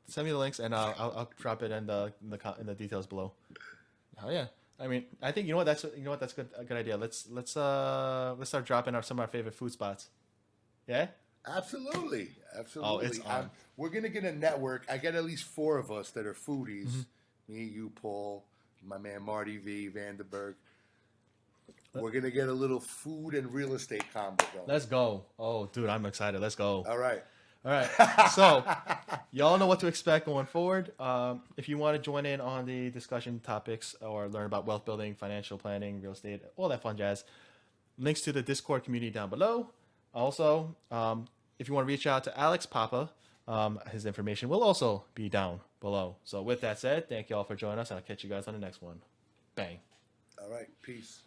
Send me the links and I'll drop it in the details below. Oh yeah. I mean, I think that's a good idea. Let's start dropping some of our favorite food spots. Yeah. Absolutely. Oh, it's on. We're gonna get a network. I get at least 4 of us that are foodies. Me, you, Paul, my man Marty V. Vandenberg. We're gonna get a little food and real estate combo going. Let's go. Oh, dude, I'm excited. Let's go. All right. All right. So, y'all know what to expect going forward. If you want to join in on the discussion topics or learn about wealth building, financial planning, real estate, all that fun jazz, links to the Discord community down below. Also, if you want to reach out to Alex Papa, his information will also be down below. So, with that said, thank you all for joining us, and I'll catch you guys on the next one. Bang. All right. Peace.